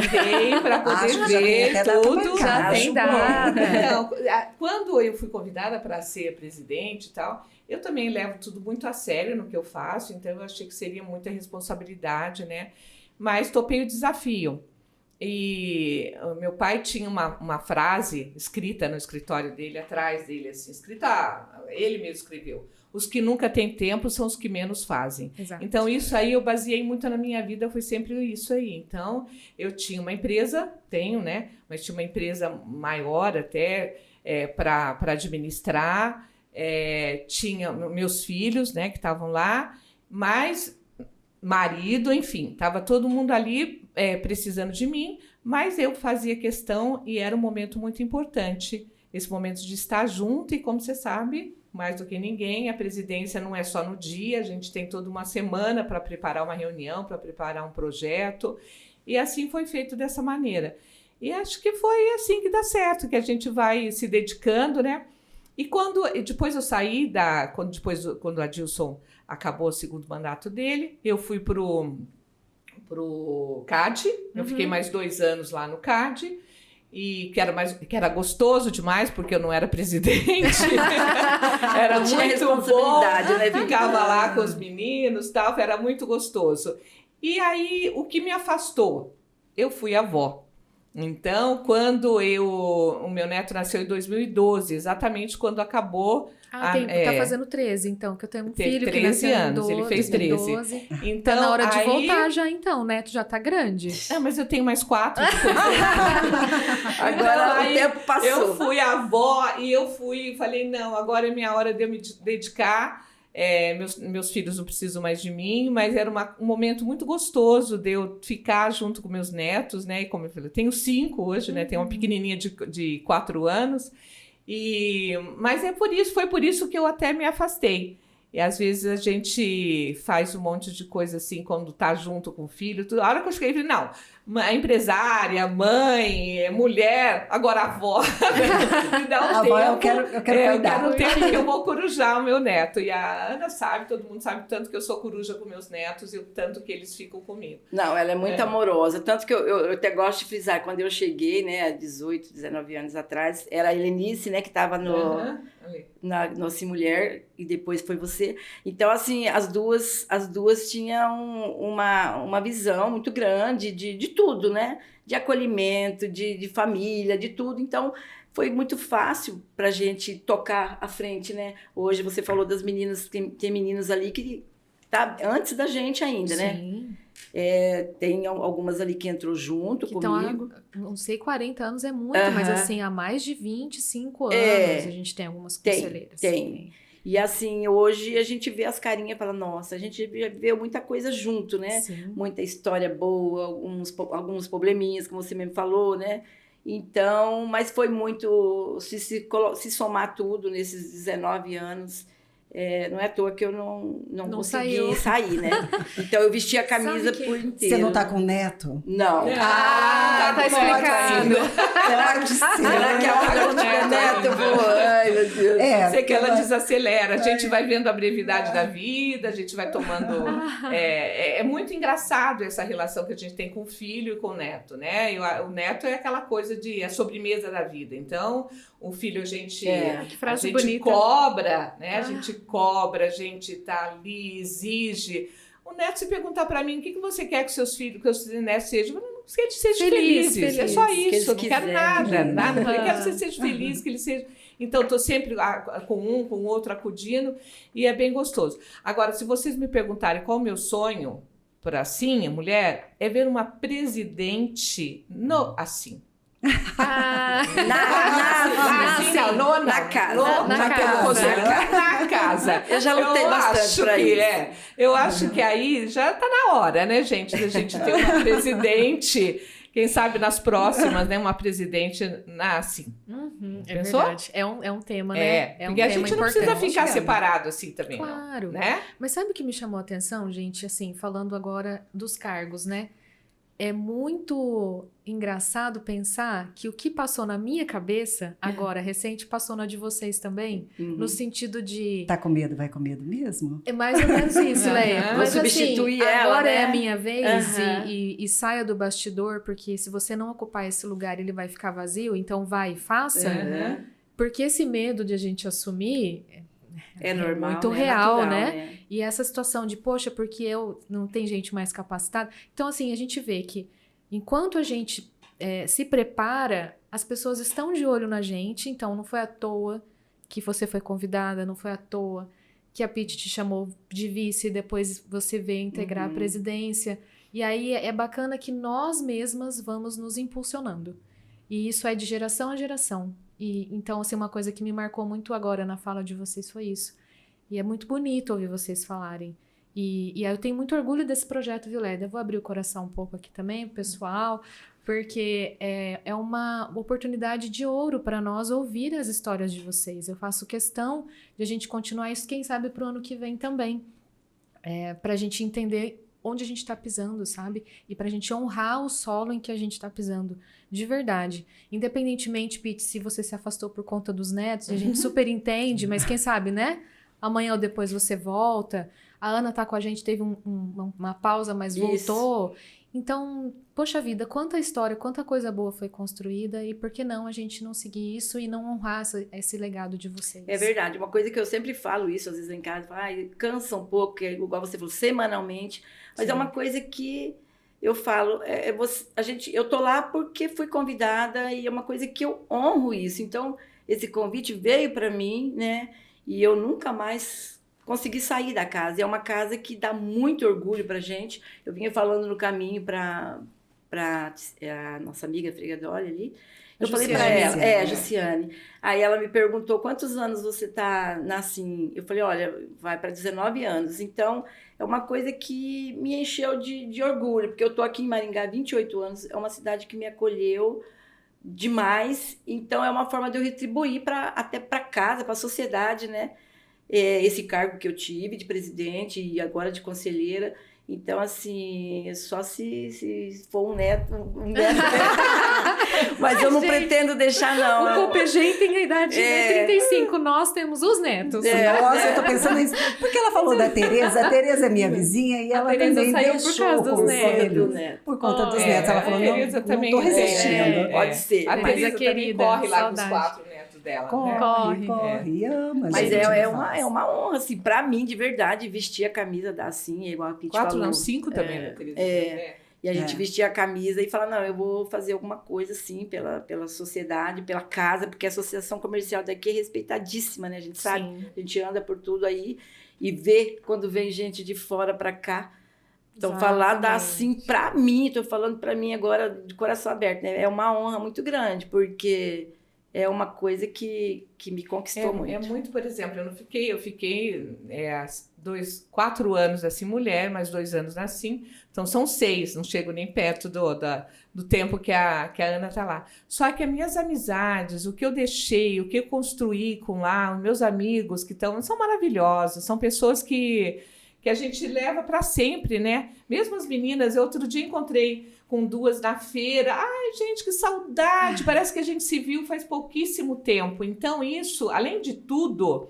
[SPEAKER 2] Para poder
[SPEAKER 4] Acho que já tem
[SPEAKER 2] ver
[SPEAKER 4] até data
[SPEAKER 2] tudo.
[SPEAKER 4] marcada.
[SPEAKER 1] Já tem
[SPEAKER 2] Acho
[SPEAKER 1] data.
[SPEAKER 2] bom. Não, quando eu fui convidada para ser presidente e tal, eu também levo tudo muito a sério no que eu faço, então eu achei que seria muita responsabilidade, né? Mas topei o desafio. E o meu pai tinha uma frase escrita no escritório dele, atrás dele, assim, ele mesmo escreveu: os que nunca têm tempo são os que menos fazem.
[SPEAKER 1] Exato.
[SPEAKER 2] Então, isso aí eu baseei muito na minha vida, foi sempre isso aí. Então, eu tinha uma empresa, né? Mas tinha uma empresa maior até para administrar, tinha meus filhos, né, que estavam lá, mas marido, enfim, estava todo mundo ali precisando de mim, mas eu fazia questão e era um momento muito importante, esse momento de estar junto. E como você sabe, mais do que ninguém, a presidência não é só no dia, a gente tem toda uma semana para preparar uma reunião, para preparar um projeto, e assim foi feito dessa maneira. E acho que foi assim que dá certo, que a gente vai se dedicando, né? E depois eu saí, quando o Adilson acabou o segundo mandato dele, eu fui pro CAD, eu fiquei mais 2 anos lá no CAD, e que era gostoso demais, porque eu não era presidente, era
[SPEAKER 3] Tinha
[SPEAKER 2] muito
[SPEAKER 3] responsabilidade,
[SPEAKER 2] bom,
[SPEAKER 3] né?
[SPEAKER 2] ficava lá com os meninos, tal, era muito gostoso. E aí, o que me afastou? Eu fui avó. Então, quando o meu neto nasceu em 2012, exatamente quando acabou...
[SPEAKER 1] tá fazendo 13, então, que eu tenho um filho que
[SPEAKER 2] 13
[SPEAKER 1] nasceu
[SPEAKER 2] anos,
[SPEAKER 1] em
[SPEAKER 2] ele fez
[SPEAKER 1] 2012.
[SPEAKER 2] Então,
[SPEAKER 1] Tá na hora de voltar já, então, o neto já tá grande.
[SPEAKER 2] Mas eu tenho mais 4.
[SPEAKER 3] Agora o tempo passou.
[SPEAKER 2] Eu fui avó e falei, não, agora é minha hora de eu me dedicar. Meus filhos não precisam mais de mim, mas era um momento muito gostoso de eu ficar junto com meus netos, né? E como eu falei, eu tenho 5 hoje, né? Tenho uma pequenininha de 4 anos. Mas foi por isso que eu até me afastei. E às vezes a gente faz um monte de coisa assim, quando tá junto com o filho, tudo. A hora que eu cheguei, eu falei, não, empresária, mãe, mulher, agora avó. Me dá um tempo.
[SPEAKER 4] Eu quero cuidar.
[SPEAKER 2] Eu quero um tempo que eu vou corujar o meu neto. E a Ana sabe, todo mundo sabe tanto que eu sou coruja com meus netos e o tanto que eles ficam comigo.
[SPEAKER 3] Não, ela é muito amorosa. Tanto que eu até gosto de frisar, quando eu cheguei, né, há 18, 19 anos atrás, era a Helenice, né, que estava no Assim Mulher, e depois foi você. Então, assim, as duas tinham uma visão muito grande de tudo, né? De acolhimento, de família, de tudo. Então, foi muito fácil para a gente tocar à frente, né? Hoje você falou das meninas, tem meninos ali que tá antes da gente ainda, né?
[SPEAKER 1] Sim.
[SPEAKER 3] Tem algumas ali que entrou junto comigo.
[SPEAKER 1] Não sei, 40 anos é muito, mas assim, há mais de 25 anos a gente tem algumas conselheiras.
[SPEAKER 3] Tem. E assim, hoje a gente vê as carinhas e fala, nossa, a gente viveu muita coisa junto, né?
[SPEAKER 1] Sim.
[SPEAKER 3] Muita história boa, alguns probleminhas, como você mesmo falou, né? Então, mas foi muito, se somar tudo nesses 19 anos, não é à toa que eu não consegui sair, né? Então, eu vesti a camisa por inteiro.
[SPEAKER 4] Você não tá com neto?
[SPEAKER 3] Não.
[SPEAKER 1] Tá explicado.
[SPEAKER 4] Claro que sim.
[SPEAKER 3] Será que a hora eu tiver neto, eu vou... Ai, meu Deus.
[SPEAKER 2] Sei que ela desacelera. A gente vai vendo a brevidade da vida, a gente vai tomando... É muito engraçado essa relação que a gente tem com o filho e com o neto, né? E o neto é aquela coisa de a sobremesa da vida. Então, o filho a gente
[SPEAKER 1] bonita.
[SPEAKER 2] cobra, né? A gente cobra, a gente tá ali, exige. O neto, se perguntar pra mim, o que você quer que seus filhos, que os netos sejam? Eu não sei, que eles sejam felizes. É só isso, eu não quero nada. Eu quero que você seja feliz, que eles sejam... Então, estou sempre com um, com o outro, acudindo, e é bem gostoso. Agora, se vocês me perguntarem qual o meu sonho para assim, a mulher, é ver uma presidente assim.
[SPEAKER 3] Na
[SPEAKER 2] casa.
[SPEAKER 3] Eu já lutei bastante para isso.
[SPEAKER 2] Eu acho que aí já está na hora, né, gente, da gente ter uma presidente, quem sabe nas próximas, né, uma presidente assim. Pensou?
[SPEAKER 1] Verdade. É um tema, né?
[SPEAKER 2] Porque a gente não precisa ficar separado assim também,
[SPEAKER 1] claro.
[SPEAKER 2] Não, né?
[SPEAKER 1] Mas sabe o que me chamou a atenção, gente? Assim, falando agora dos cargos, né? É muito engraçado pensar que o que passou na minha cabeça, agora, recente, passou na de vocês também, no sentido de...
[SPEAKER 4] Tá com medo, vai com medo mesmo?
[SPEAKER 1] É mais ou menos isso, Leia. Mas
[SPEAKER 3] substituir
[SPEAKER 1] assim,
[SPEAKER 3] ela,
[SPEAKER 1] agora
[SPEAKER 3] né?
[SPEAKER 1] é a minha vez e saia do bastidor, porque se você não ocupar esse lugar, ele vai ficar vazio, então vai e faça. Porque esse medo de a gente assumir...
[SPEAKER 3] É normal,
[SPEAKER 1] muito
[SPEAKER 3] né?
[SPEAKER 1] real,
[SPEAKER 3] Natural,
[SPEAKER 1] né? E essa situação de, poxa, porque eu não tem gente mais capacitada. Então, assim, a gente vê que enquanto a gente se prepara, as pessoas estão de olho na gente. Então, não foi à toa que você foi convidada, não foi à toa que a Pitty te chamou de vice e depois você veio integrar a presidência. E aí é bacana que nós mesmas vamos nos impulsionando. E isso é de geração a geração. E então, assim, uma coisa que me marcou muito agora na fala de vocês foi isso. E é muito bonito ouvir vocês falarem. E eu tenho muito orgulho desse projeto, viu, Lélia? Eu vou abrir o coração um pouco aqui também, pessoal, porque é uma oportunidade de ouro para nós ouvir as histórias de vocês. Eu faço questão de a gente continuar isso, quem sabe, para o ano que vem também. Para a gente entender onde a gente está pisando, sabe? E para a gente honrar o solo em que a gente está pisando. De verdade. Independentemente, Pitty, se você se afastou por conta dos netos, a gente super entende, mas quem sabe, né? Amanhã ou depois você volta. A Ana tá com a gente, teve uma pausa, mas voltou. Então, poxa vida, quanta história, quanta coisa boa foi construída e por que não a gente não seguir isso e não honrar esse legado de vocês? É
[SPEAKER 3] verdade. Uma coisa que eu sempre falo isso, às vezes em casa, cansa um pouco, igual você falou, semanalmente, mas é uma coisa que eu falo, eu tô lá porque fui convidada e é uma coisa que eu honro isso. Então, esse convite veio para mim, né? E eu nunca mais consegui sair da casa. É uma casa que dá muito orgulho pra gente. Eu vinha falando no caminho para a nossa amiga Fregadoli ali. Eu falei para ela, Jussiane. Aí ela me perguntou, quantos anos você tá assim? Eu falei, olha, vai para 19 anos. Então, é uma coisa que me encheu de orgulho, porque eu tô aqui em Maringá há 28 anos, é uma cidade que me acolheu demais. Então, é uma forma de eu retribuir até para casa, para a sociedade, né? Esse cargo que eu tive de presidente e agora de conselheira. Então, assim, só se for um neto mas eu não pretendo deixar, não.
[SPEAKER 1] O Copegem tem a idade de 35, nós temos os netos.
[SPEAKER 4] Nossa, eu tô pensando nisso. Porque ela falou da Tereza, a Tereza é minha vizinha e ela também
[SPEAKER 1] saiu
[SPEAKER 4] deixou
[SPEAKER 1] por causa dos netos.
[SPEAKER 4] Por conta dos netos. Ela falou, não tô resistindo.
[SPEAKER 3] Pode ser.
[SPEAKER 2] A Tereza
[SPEAKER 1] querida,
[SPEAKER 2] corre lá
[SPEAKER 1] saudade.
[SPEAKER 2] com os 4 netos dela.
[SPEAKER 4] Corre, ama.
[SPEAKER 3] Mas
[SPEAKER 4] gente,
[SPEAKER 3] é uma honra, assim, pra mim, de verdade, vestir a camisa da assim, igual a Pitty
[SPEAKER 2] 4
[SPEAKER 3] falou.
[SPEAKER 2] não, 5 também, né, Tereza?
[SPEAKER 3] E a gente vestir a camisa e falar, não, eu vou fazer alguma coisa, assim, pela sociedade, pela casa, porque a associação comercial daqui é respeitadíssima, né? A gente sabe, a gente anda por tudo aí e vê quando vem gente de fora pra cá. Então, falar assim pra mim, tô falando pra mim agora de coração aberto, né? É uma honra muito grande, porque é uma coisa que me conquistou muito.
[SPEAKER 2] É muito, por exemplo, eu fiquei 4 anos assim mulher, mais 2 anos assim, então são 6, não chego nem perto do tempo que a Ana está lá. Só que as minhas amizades, o que eu deixei, o que eu construí com lá, os meus amigos que são maravilhosos, são pessoas que a gente leva para sempre, né? Mesmo as meninas, eu outro dia encontrei com 2 na feira. Ai, gente, que saudade! Parece que a gente se viu faz pouquíssimo tempo. Então, isso, além de tudo,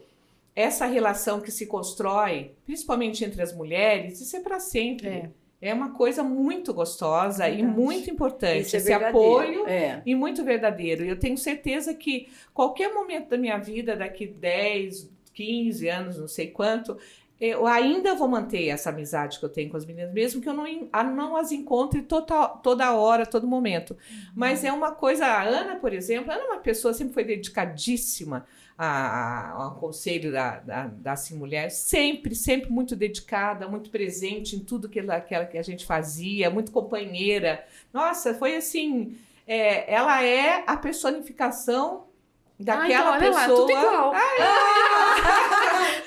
[SPEAKER 2] essa relação que se constrói, principalmente entre as mulheres, isso é para sempre. É uma coisa muito gostosa e muito importante.
[SPEAKER 3] Isso é
[SPEAKER 2] esse
[SPEAKER 3] verdadeiro.
[SPEAKER 2] apoio e muito verdadeiro. Eu tenho certeza que qualquer momento da minha vida, daqui 10, 15 anos, não sei quanto, eu ainda vou manter essa amizade que eu tenho com as meninas, mesmo que eu não as encontre toda hora, todo momento. Mas é uma coisa... A Ana, por exemplo, Ana é uma pessoa, sempre foi dedicadíssima ao conselho da Assim Mulher. Sempre, sempre muito dedicada, muito presente em tudo que a gente fazia, muito companheira. Nossa, foi assim... ela é a personificação daquela
[SPEAKER 1] então, olha
[SPEAKER 2] pessoa...
[SPEAKER 1] Lá, tudo igual.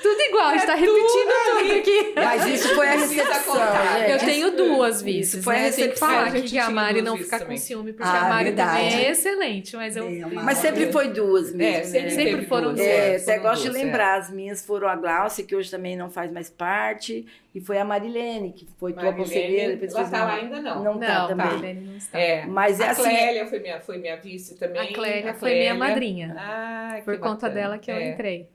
[SPEAKER 1] Tudo igual, a gente tá repetindo tudo aqui.
[SPEAKER 3] Mas isso foi a recepção, gente.
[SPEAKER 1] Eu tenho 2 vices,
[SPEAKER 3] Isso foi
[SPEAKER 1] né?
[SPEAKER 3] a
[SPEAKER 1] Eu tenho que
[SPEAKER 3] recepção.
[SPEAKER 1] falar
[SPEAKER 2] A gente
[SPEAKER 1] que a
[SPEAKER 2] tinha
[SPEAKER 1] Mari
[SPEAKER 2] 2
[SPEAKER 1] não
[SPEAKER 2] vices
[SPEAKER 1] ficar com
[SPEAKER 2] também.
[SPEAKER 1] ciúme, porque a Mari
[SPEAKER 4] verdade.
[SPEAKER 1] também é excelente, mas eu...
[SPEAKER 3] Mas sempre foi 2 mesmo, né?
[SPEAKER 1] Sempre foram 2.
[SPEAKER 3] Até gosto de lembrar, as minhas foram a Glaucia, que hoje também não faz mais parte, e foi a Marilene, que foi tua conselheira.
[SPEAKER 2] Ela está lá ainda não.
[SPEAKER 3] Não tá também.
[SPEAKER 1] Marilene não está.
[SPEAKER 3] Mas é
[SPEAKER 2] a
[SPEAKER 3] assim...
[SPEAKER 2] Clélia foi minha vice também.
[SPEAKER 1] A Clélia foi minha madrinha. Por conta
[SPEAKER 2] bacana.
[SPEAKER 1] dela que eu entrei.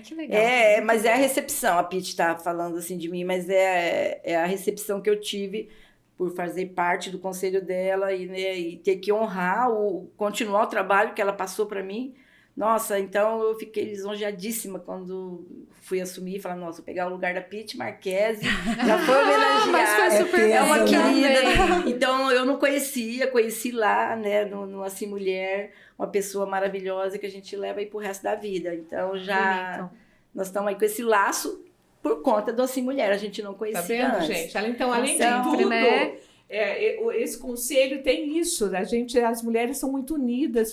[SPEAKER 1] Que legal.
[SPEAKER 3] Mas é a recepção, a Pitty tá falando assim de mim, mas é a recepção que eu tive por fazer parte do conselho dela e ter que honrar, continuar o trabalho que ela passou para mim. Nossa, então eu fiquei lisonjeadíssima quando fui assumir e falar, nossa, vou pegar o lugar da Pitty Marquesi, já foi homenageada.
[SPEAKER 1] Mas foi super
[SPEAKER 3] É uma
[SPEAKER 1] bem,
[SPEAKER 3] querida.
[SPEAKER 1] né?
[SPEAKER 3] Então eu não conheci lá, né, no Assim Mulher, uma pessoa maravilhosa que a gente leva aí pro resto da vida. Então
[SPEAKER 1] Bonito.
[SPEAKER 3] nós estamos aí com esse laço por conta do Assim Mulher, a gente não conhecia
[SPEAKER 2] Tá vendo,
[SPEAKER 3] antes.
[SPEAKER 2] gente? Então, além de
[SPEAKER 1] Sempre,
[SPEAKER 2] tudo...
[SPEAKER 1] né?
[SPEAKER 2] Esse conselho tem isso, as mulheres são muito unidas,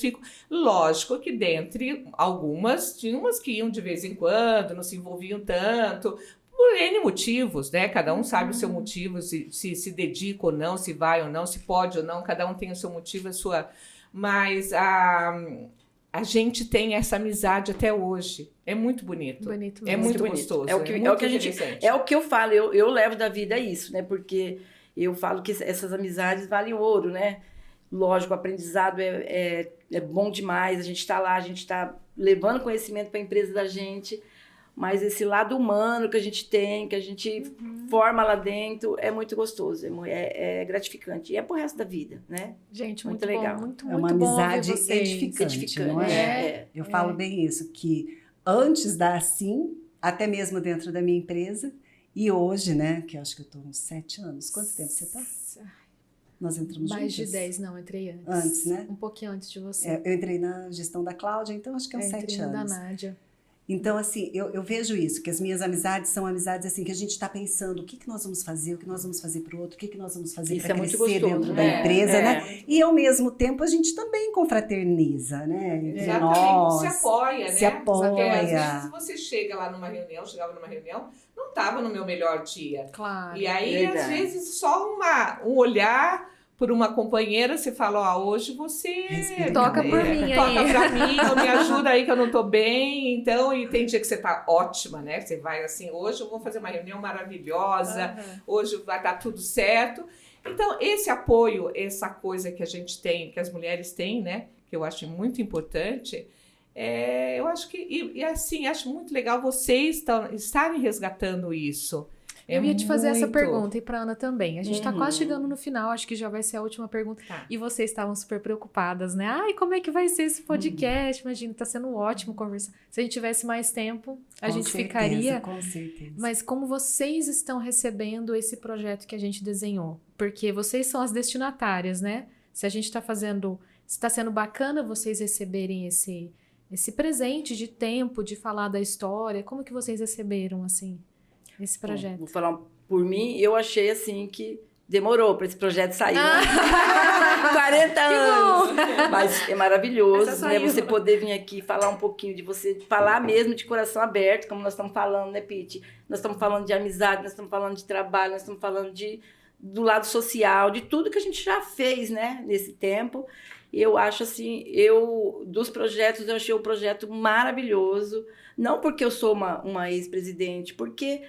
[SPEAKER 2] lógico que dentre algumas, tinha umas que iam de vez em quando, não se envolviam tanto, por N motivos, né? Cada um sabe o seu motivo, se dedica ou não, se vai ou não, se pode ou não, cada um tem o seu motivo, a sua... Mas a gente tem essa amizade até hoje. É muito bonito.
[SPEAKER 1] Bonito
[SPEAKER 2] É
[SPEAKER 1] mesmo.
[SPEAKER 2] muito
[SPEAKER 3] bonito.
[SPEAKER 2] gostoso.
[SPEAKER 3] É o que a gente,
[SPEAKER 2] interessante.
[SPEAKER 3] é o que eu falo, eu levo da vida isso, né? Porque eu falo que essas amizades valem ouro, né? Lógico, o aprendizado é bom demais, a gente está lá, a gente está levando conhecimento para a empresa da gente, mas esse lado humano que a gente tem, que a gente forma lá dentro, é muito gostoso, é gratificante. E é pro resto da vida, né?
[SPEAKER 1] Gente,
[SPEAKER 3] Muito
[SPEAKER 1] muito
[SPEAKER 3] legal.
[SPEAKER 1] bom, muito,
[SPEAKER 4] É uma
[SPEAKER 1] muito bom
[SPEAKER 4] amizade
[SPEAKER 1] ouvir vocês.
[SPEAKER 4] edificante, não é? Eu falo bem isso, que antes da Assim, até mesmo dentro da minha empresa, e hoje, né, que eu acho que eu estou uns 7 anos. Quanto tempo você está? Nós entramos
[SPEAKER 1] Mais
[SPEAKER 4] juntas?
[SPEAKER 1] de 10, não, entrei antes.
[SPEAKER 4] Antes, né?
[SPEAKER 1] Um pouquinho antes de você.
[SPEAKER 4] Eu entrei na gestão da Cláudia, então acho que é uns 7
[SPEAKER 1] entrei
[SPEAKER 4] anos.
[SPEAKER 1] da Nádia.
[SPEAKER 4] Então, assim, eu vejo isso, que as minhas amizades são amizades assim, que a gente está pensando o que nós vamos fazer, o que nós vamos fazer para o outro, o que nós vamos fazer para
[SPEAKER 3] muito
[SPEAKER 4] crescer
[SPEAKER 3] gostoso,
[SPEAKER 4] dentro
[SPEAKER 3] né?
[SPEAKER 4] da empresa, né? E, ao mesmo tempo, a gente também confraterniza, né? Entre
[SPEAKER 2] Exatamente,
[SPEAKER 4] nós.
[SPEAKER 2] se apoia, né?
[SPEAKER 4] Se apoia.
[SPEAKER 2] Porque às vezes você chegava numa reunião, não estava no meu melhor dia.
[SPEAKER 1] Claro.
[SPEAKER 2] E aí,
[SPEAKER 3] Verdade.
[SPEAKER 2] às vezes, só um olhar por uma companheira, você fala, hoje você...
[SPEAKER 4] Respira,
[SPEAKER 1] Toca por
[SPEAKER 4] cadeira.
[SPEAKER 1] mim aí.
[SPEAKER 2] Toca pra mim, ou me ajuda aí que eu não tô bem. Então, e tem dia que você tá ótima, né? Você vai assim, hoje eu vou fazer uma reunião maravilhosa, hoje vai dar tudo certo. Então, esse apoio, essa coisa que a gente tem, que as mulheres têm, né? Que eu acho muito importante, eu acho que, e assim, acho muito legal vocês estarem resgatando isso.
[SPEAKER 1] Eu ia te fazer essa
[SPEAKER 2] muito.
[SPEAKER 1] pergunta e pra Ana também. A gente tá quase chegando no final, acho que já vai ser a última pergunta.
[SPEAKER 2] Tá.
[SPEAKER 1] E vocês estavam super preocupadas, né? Ai, como é que vai ser esse podcast? Imagina, tá sendo ótimo conversar. Se a gente tivesse mais tempo, a gente ficaria.
[SPEAKER 4] Com certeza.
[SPEAKER 1] Mas como vocês estão recebendo esse projeto que a gente desenhou? Porque vocês são as destinatárias, né? Se a gente tá fazendo... Se tá sendo bacana vocês receberem esse presente de tempo, de falar da história, como que vocês receberam, assim, esse projeto?
[SPEAKER 3] Bom, vou falar por mim, eu achei assim que Demorou para esse projeto sair. 40 anos. Mas é maravilhoso, né? Você poder vir aqui falar um pouquinho de você, falar mesmo de coração aberto, como nós estamos falando, né, Pete? Nós estamos falando de amizade, nós estamos falando de trabalho, nós estamos falando do lado social, de tudo que a gente já fez, né, nesse tempo. Eu acho assim, dos projetos, eu achei o projeto maravilhoso. Não porque eu sou uma ex-presidente, porque...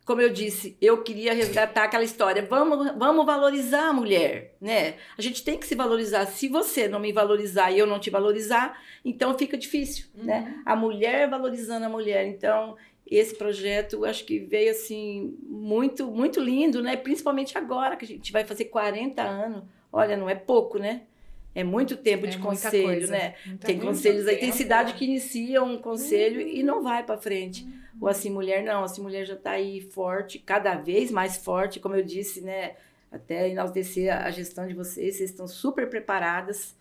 [SPEAKER 3] Como eu disse, eu queria resgatar aquela história. Vamos valorizar a mulher, né? A gente tem que se valorizar. Se você não me valorizar e eu não te valorizar, então fica difícil, né? A mulher valorizando a mulher. Então, esse projeto, acho que veio, assim, muito, muito lindo, né? Principalmente agora, que a gente vai fazer 40 anos. Olha, não é pouco, né? É muito tempo de conselho, né? Tem conselhos aí, tem cidade que inicia um conselho e não vai para frente. O Assim Mulher não, Assim Mulher já está aí forte, cada vez mais forte, como eu disse, né? Até enaltecer a gestão de vocês estão super preparadas,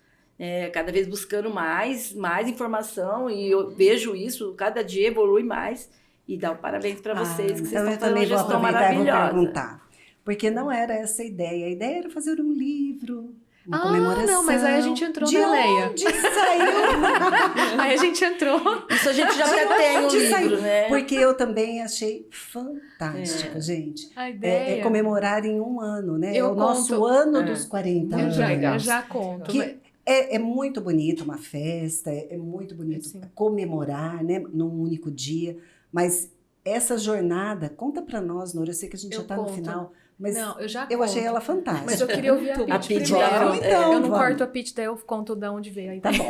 [SPEAKER 3] cada vez buscando mais informação, e eu vejo isso, cada dia evolui mais, e dá um parabéns para vocês, que vocês estão fazendo uma gestão maravilhosa.
[SPEAKER 4] Eu vou perguntar, porque não era essa a ideia era fazer um livro, uma comemoração.
[SPEAKER 1] Não, mas aí a gente entrou na Leia.
[SPEAKER 4] De onde saiu?
[SPEAKER 1] Aí a gente entrou.
[SPEAKER 3] Isso a gente já até tem um livro, né?
[SPEAKER 4] Porque eu também achei fantástico, gente.
[SPEAKER 1] A ideia.
[SPEAKER 4] É comemorar em um ano, né? É o nosso ano dos 40 anos.
[SPEAKER 1] Eu já conto.
[SPEAKER 4] Que é muito bonito uma festa, é muito bonito comemorar, né? Num único dia. Mas essa jornada, conta pra nós, Nora, eu sei que a gente já tá no final. Mas
[SPEAKER 1] não,
[SPEAKER 4] eu achei ela fantástica.
[SPEAKER 1] Mas eu queria ouvir a Pete primeiro.
[SPEAKER 4] Então,
[SPEAKER 1] eu não corto a Pete, daí eu conto de onde veio. Aí
[SPEAKER 4] tá bom.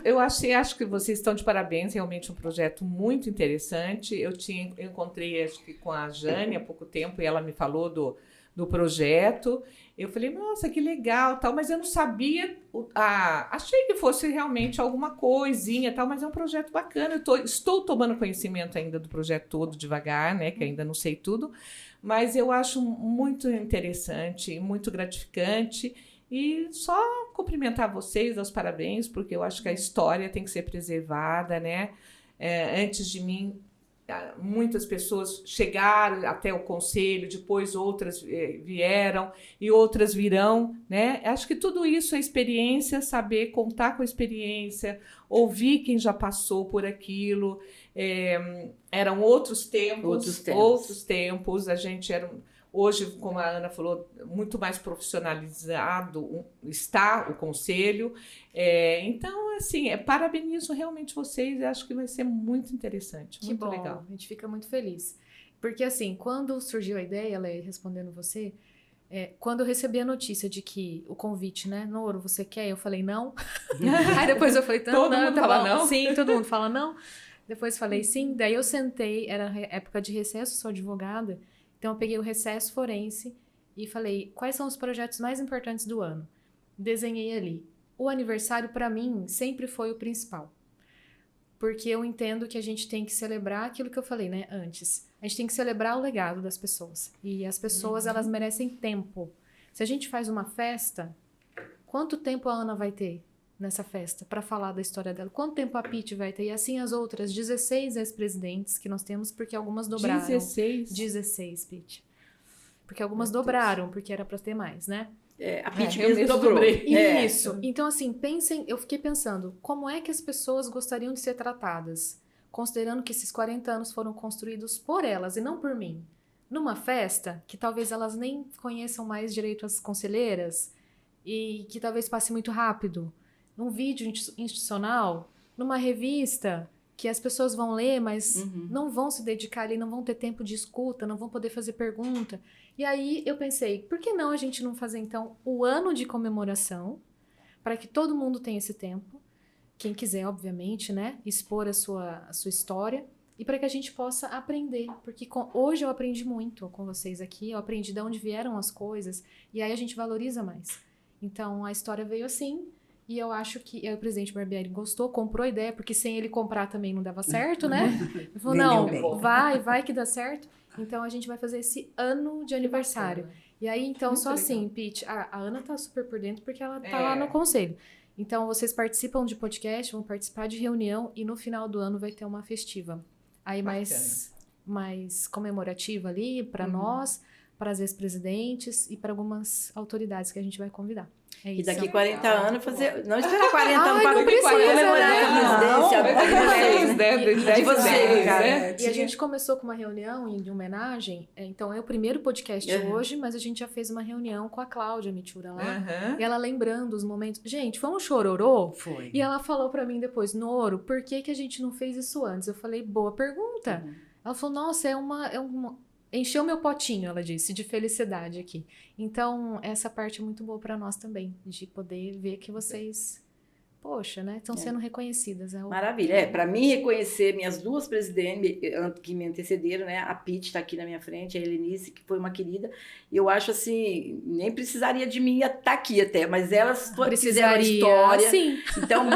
[SPEAKER 2] Eu acho que vocês estão de parabéns, realmente um projeto muito interessante. Eu encontrei, acho que com a Jane há pouco tempo, e ela me falou do projeto. Eu falei, nossa, que legal, tal, mas eu não sabia, achei que fosse realmente alguma coisinha, tal, mas é um projeto bacana. Estou tomando conhecimento ainda do projeto todo devagar, né, que ainda não sei tudo, mas eu acho muito interessante, muito gratificante, e só cumprimentar vocês, aos parabéns, porque eu acho que a história tem que ser preservada, né? Antes de mim, muitas pessoas chegaram até o conselho, depois outras vieram e outras virão, né? Acho que tudo isso é experiência, saber contar com a experiência, ouvir quem já passou por aquilo. Eram outros tempos, a gente era... Hoje, como a Ana falou, muito mais profissionalizado está o conselho. Então, assim, parabenizo realmente vocês. Acho que vai ser muito interessante, muito legal.
[SPEAKER 1] A gente fica muito feliz. Porque, assim, quando surgiu a ideia, Leia, respondendo você, quando eu recebi a notícia de que o convite, né, Noro, você quer? Eu falei não. Aí depois eu falei,
[SPEAKER 2] todo mundo fala não?
[SPEAKER 1] Sim, todo mundo fala não. Depois falei sim. Daí eu sentei, era época de recesso, sou advogada. Então, eu peguei o recesso forense e falei, quais são os projetos mais importantes do ano? Desenhei ali. O aniversário, para mim, sempre foi o principal. Porque eu entendo que a gente tem que celebrar aquilo que eu falei, né, antes. A gente tem que celebrar o legado das pessoas. E as pessoas, elas merecem tempo. Se a gente faz uma festa, quanto tempo a Ana vai ter nessa festa para falar da história dela? Quanto tempo a Pete vai ter? E assim as outras 16 ex-presidentes que nós temos, porque algumas dobraram. 16, Pete. Porque algumas dobraram, porque era para ter mais, né?
[SPEAKER 3] A Pete mesmo dobrou.
[SPEAKER 1] Isso. Então, assim, eu fiquei pensando, como é que as pessoas gostariam de ser tratadas? Considerando que esses 40 anos foram construídos por elas e não por mim. Numa festa, que talvez elas nem conheçam mais direito as conselheiras e que talvez passe muito rápido. Num vídeo institucional, numa revista que as pessoas vão ler, mas não vão se dedicar ali, não vão ter tempo de escuta, não vão poder fazer pergunta. E aí eu pensei, por que não a gente não fazer então o ano de comemoração, para que todo mundo tenha esse tempo, quem quiser, obviamente, né, expor a sua história, e para que a gente possa aprender, porque hoje eu aprendi muito com vocês aqui, eu aprendi de onde vieram as coisas, e aí a gente valoriza mais. Então a história veio assim. E eu acho que o presidente Barbieri gostou, comprou a ideia, porque sem ele comprar também não dava certo, né? Ele falou, não, vai que dá certo. Então, a gente vai fazer esse ano de aniversário. E aí, então, muito só legal. Assim, Pete, a Ana tá super por dentro, porque ela tá lá no conselho. Então, vocês participam de podcast, vão participar de reunião, e no final do ano vai ter uma festiva. Aí, mais comemorativa ali, para nós, para as ex-presidentes e para algumas autoridades que a gente vai convidar. É
[SPEAKER 3] E
[SPEAKER 1] isso.
[SPEAKER 3] daqui 40 anos fazer. Não esperar 40 anos para
[SPEAKER 1] não precisa,
[SPEAKER 3] comemorar a presidência.
[SPEAKER 2] De
[SPEAKER 3] vocês,
[SPEAKER 2] né?
[SPEAKER 1] E a gente começou com uma reunião de homenagem. Então, é o primeiro podcast hoje, mas a gente já fez uma reunião com a Cláudia Mitura lá. E ela lembrando os momentos. Gente, foi um chororô.
[SPEAKER 4] Foi.
[SPEAKER 1] E ela falou pra mim depois, Noro, por que a gente não fez isso antes? Eu falei, boa pergunta. Ela falou, nossa, encheu meu potinho, ela disse, de felicidade aqui. Então, essa parte é muito boa pra nós também, de poder ver que vocês, poxa, né, estão sendo reconhecidas.
[SPEAKER 3] Maravilha. Para mim, reconhecer minhas duas presidentes que me antecederam, né? A Pete está aqui na minha frente, a Helenice, que foi uma querida. E eu acho assim, nem precisaria de mim estar aqui até, mas elas fizeram a história.
[SPEAKER 1] Sim.
[SPEAKER 3] Então,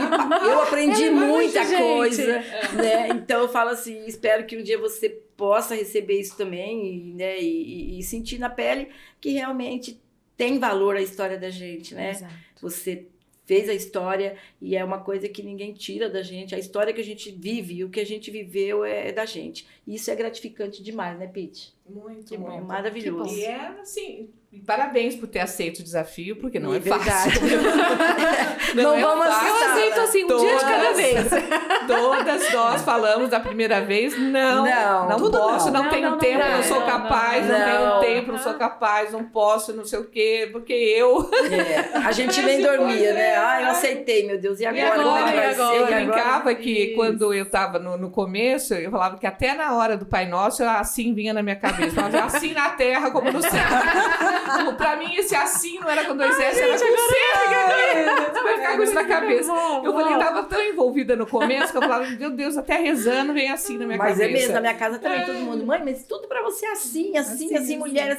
[SPEAKER 3] eu aprendi muita coisa, né? Então, eu falo assim, espero que um dia você possa receber isso também, né? E sentir na pele que realmente tem valor a história da gente, né?
[SPEAKER 1] Exato.
[SPEAKER 3] Você fez a história e é uma coisa que ninguém tira da gente. A história que a gente vive, o que a gente viveu é da gente. E isso é gratificante demais, né, Pete?
[SPEAKER 2] Muito,
[SPEAKER 3] É
[SPEAKER 2] muito.
[SPEAKER 3] maravilhoso.
[SPEAKER 2] E é assim, parabéns por ter aceito o desafio, porque não é
[SPEAKER 3] verdade.
[SPEAKER 2] fácil.
[SPEAKER 3] Não vamos
[SPEAKER 2] fácil.
[SPEAKER 1] Eu aceito assim, um dia de cada vez.
[SPEAKER 2] Todas nós falamos da primeira vez, não posso, não tenho tempo, não sou capaz, não tenho tempo, não sou capaz, não posso, não sei o quê, porque eu...
[SPEAKER 3] A gente nem dormia, né? Eu aceitei, meu Deus, e agora? Como é que vai ser?
[SPEAKER 2] Eu brincava que quando eu estava no começo, eu falava que até na hora do Pai Nosso, assim vinha na minha cabeça. Falava, assim na terra como no céu. Pra mim, esse assim não era com 2 S, era com C. Você vai ficar com isso na cabeça. Eu falei, tava tão envolvida no começo que eu falava, meu Deus, até rezando vem assim na minha cabeça.
[SPEAKER 3] Mas é mesmo, na minha casa também, todo mundo, mãe, mas tudo pra você assim, mulher.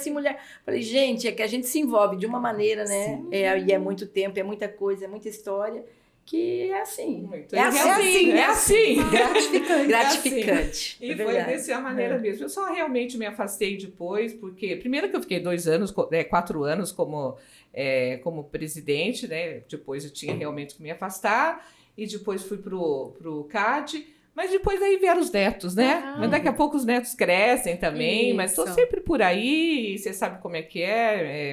[SPEAKER 3] Falei, gente, é que a gente se envolve de uma maneira, né? E é muito tempo, é muita coisa, é muita história. Que é assim. É assim. Gratificante.
[SPEAKER 2] E foi dessa maneira mesmo. Eu só realmente me afastei depois, porque primeiro que eu fiquei 4 anos como presidente, né? Depois eu tinha realmente que me afastar, e depois fui pro CAD. Mas depois aí vieram os netos, né? Mas daqui a pouco os netos crescem também, mas estou sempre por aí, você sabe como é que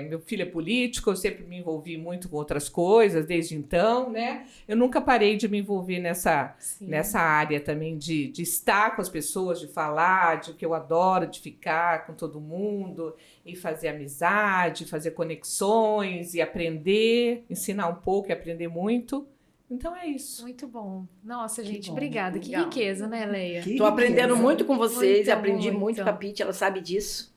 [SPEAKER 2] meu filho é político, eu sempre me envolvi muito com outras coisas desde então, né? Eu nunca parei de me envolver nessa área também de estar com as pessoas, de falar, de que eu adoro, de ficar com todo mundo e fazer amizade, fazer conexões e aprender, ensinar um pouco e aprender muito. Então é isso.
[SPEAKER 1] Muito bom. Nossa, gente,
[SPEAKER 4] bom,
[SPEAKER 1] obrigada. Que
[SPEAKER 3] legal.
[SPEAKER 1] riqueza, né, Leia?
[SPEAKER 3] Estou aprendendo muito com vocês, aprendi
[SPEAKER 1] muito.
[SPEAKER 3] muito com a Pete, ela sabe disso.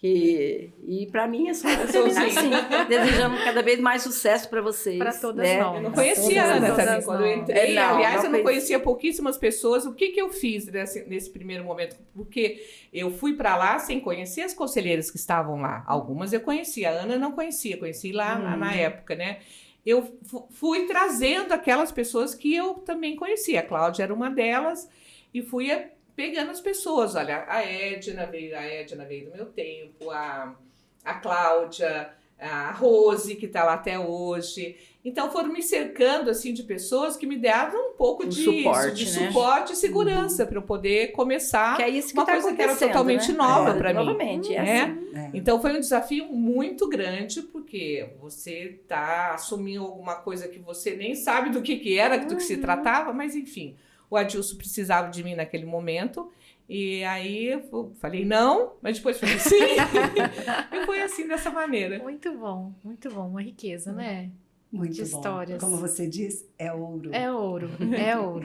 [SPEAKER 3] E para mim é só terminar assim, desejando cada vez mais sucesso para vocês.
[SPEAKER 1] Para todas
[SPEAKER 3] né?
[SPEAKER 1] nós.
[SPEAKER 2] Eu não conhecia a Ana também quando eu entrei. Aliás, eu não conhecia pouquíssimas pessoas. O que eu fiz nesse primeiro momento? Porque eu fui para lá sem conhecer as conselheiras que estavam lá. Algumas eu conhecia, a Ana não conhecia, conheci lá na época, né? Eu fui trazendo aquelas pessoas que eu também conhecia. A Cláudia era uma delas e fui pegando as pessoas. Olha, a Edna veio do meu tempo, a Cláudia, a Rose, que está lá até hoje. Então, foram me cercando assim, de pessoas que me deram um pouco de suporte e segurança para eu poder começar
[SPEAKER 3] que é isso que
[SPEAKER 2] uma
[SPEAKER 3] tá
[SPEAKER 2] coisa que era totalmente nova para mim.
[SPEAKER 3] Novamente,
[SPEAKER 2] assim. Então, foi um desafio muito grande, porque você está assumindo alguma coisa que você nem sabe do que era, do que se tratava, mas enfim, o Adilson precisava de mim naquele momento. E aí eu falei não, mas depois falei sim. E foi assim, dessa maneira.
[SPEAKER 1] Muito bom. Uma riqueza, né?
[SPEAKER 4] Muito
[SPEAKER 1] de
[SPEAKER 4] bom.
[SPEAKER 1] histórias.
[SPEAKER 4] Como você diz, é ouro.
[SPEAKER 1] É ouro.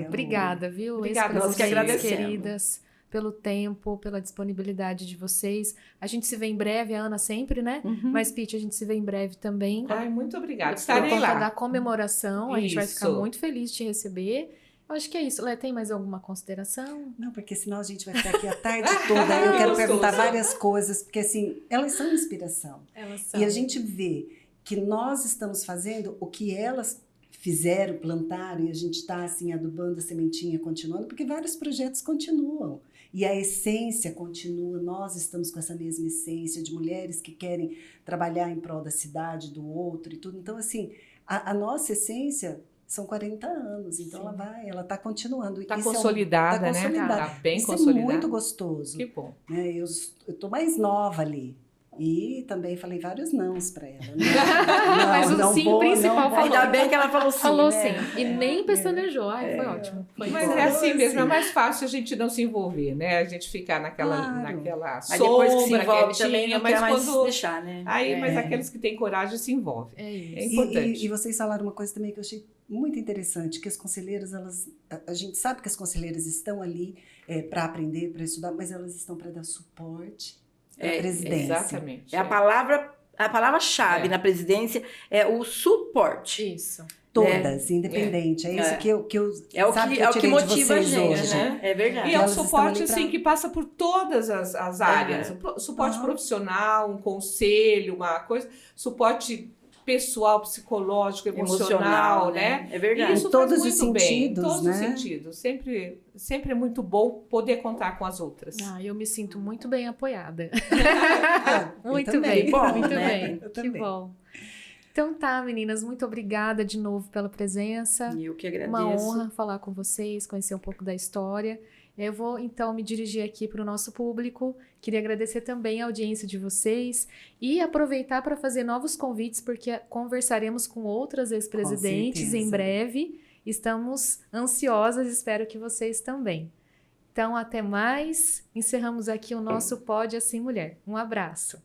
[SPEAKER 1] Obrigada, viu?
[SPEAKER 2] Obrigada,
[SPEAKER 3] nós que agradecemos.
[SPEAKER 1] Queridas, pelo tempo, pela disponibilidade de vocês. A gente se vê em breve, a Ana sempre, né? Mas, Pete, a gente se vê em breve também.
[SPEAKER 2] Ai, muito obrigada.
[SPEAKER 1] Por
[SPEAKER 2] Estarei
[SPEAKER 1] conta
[SPEAKER 2] lá.
[SPEAKER 1] da comemoração, a gente vai ficar
[SPEAKER 2] Isso.
[SPEAKER 1] muito feliz de te receber. Eu acho que é isso. Lé, tem mais alguma consideração?
[SPEAKER 4] Não, porque senão a gente vai ficar aqui a tarde toda. Eu quero perguntar várias coisas, porque assim, elas são inspiração.
[SPEAKER 1] Elas são.
[SPEAKER 4] E a gente vê que nós estamos fazendo o que elas fizeram, plantaram, e a gente está assim, adubando a sementinha, continuando, porque vários projetos continuam. E a essência continua, nós estamos com essa mesma essência de mulheres que querem trabalhar em prol da cidade, do outro e tudo. Então, assim, a nossa essência são 40 anos, então ela está continuando.
[SPEAKER 2] Está consolidada, né? Está bem
[SPEAKER 4] Isso
[SPEAKER 2] consolidada.
[SPEAKER 4] é muito gostoso.
[SPEAKER 2] Que bom.
[SPEAKER 4] Né? Eu estou mais nova ali. E também falei vários nãos para ela. Né?
[SPEAKER 1] Mas o sim principal falou.
[SPEAKER 3] Ainda bem que ela falou sim.
[SPEAKER 1] Falou
[SPEAKER 3] né?
[SPEAKER 1] sim. E nem pestanejou. Ai, foi ótimo. Foi
[SPEAKER 2] Mas
[SPEAKER 1] bom.
[SPEAKER 2] é assim mesmo, é mais fácil a gente não se envolver, né? A gente ficar naquela
[SPEAKER 3] Mas depois que se
[SPEAKER 2] sombra
[SPEAKER 3] envolve também,
[SPEAKER 2] quietinha,
[SPEAKER 3] não quer
[SPEAKER 2] mas
[SPEAKER 3] mais
[SPEAKER 2] quando...
[SPEAKER 3] deixar, né?
[SPEAKER 2] Aí, mas aqueles que têm coragem se envolvem.
[SPEAKER 1] É isso.
[SPEAKER 2] É importante.
[SPEAKER 4] E vocês falaram uma coisa também que eu achei muito interessante, que as conselheiras, a gente sabe que as conselheiras estão ali para aprender, para estudar, mas elas estão para dar suporte à presidência.
[SPEAKER 2] Exatamente.
[SPEAKER 3] É a palavra-chave na presidência é o suporte.
[SPEAKER 1] Isso.
[SPEAKER 4] Todas, independente. É isso que eu
[SPEAKER 3] É o
[SPEAKER 4] sabe
[SPEAKER 3] que, é o que
[SPEAKER 4] tirei de
[SPEAKER 3] motiva a
[SPEAKER 4] vocês
[SPEAKER 3] gente,
[SPEAKER 4] hoje.
[SPEAKER 3] né? É verdade.
[SPEAKER 2] E é um
[SPEAKER 4] Elas estão
[SPEAKER 2] suporte
[SPEAKER 4] ali pra-
[SPEAKER 2] assim, que passa por todas as áreas. Suporte profissional, um conselho, uma coisa. Suporte pessoal, psicológico, emocional, né?
[SPEAKER 3] É verdade.
[SPEAKER 2] Isso
[SPEAKER 4] Em todos
[SPEAKER 2] faz
[SPEAKER 4] os
[SPEAKER 2] muito bem, em
[SPEAKER 4] sentidos,
[SPEAKER 2] todos
[SPEAKER 4] né?
[SPEAKER 2] os sentidos. Sempre é muito bom poder contar com as outras.
[SPEAKER 1] Ah, eu me sinto muito bem apoiada.
[SPEAKER 4] Eu
[SPEAKER 1] Muito
[SPEAKER 4] também.
[SPEAKER 1] bem,
[SPEAKER 3] bom,
[SPEAKER 1] muito
[SPEAKER 3] né?
[SPEAKER 1] bem.
[SPEAKER 4] Eu
[SPEAKER 1] Que
[SPEAKER 4] também.
[SPEAKER 1] bom. Então tá, meninas, muito obrigada de novo pela presença.
[SPEAKER 3] E eu que agradeço.
[SPEAKER 1] Uma honra falar com vocês, conhecer um pouco da história. Eu vou então me dirigir aqui para o nosso público. Queria agradecer também a audiência de vocês e aproveitar para fazer novos convites, porque conversaremos com outras ex-presidentes
[SPEAKER 4] certeza.
[SPEAKER 1] em breve. Estamos ansiosas, espero que vocês também. Então, até mais. Encerramos aqui o nosso Pode Assim Mulher. Um abraço.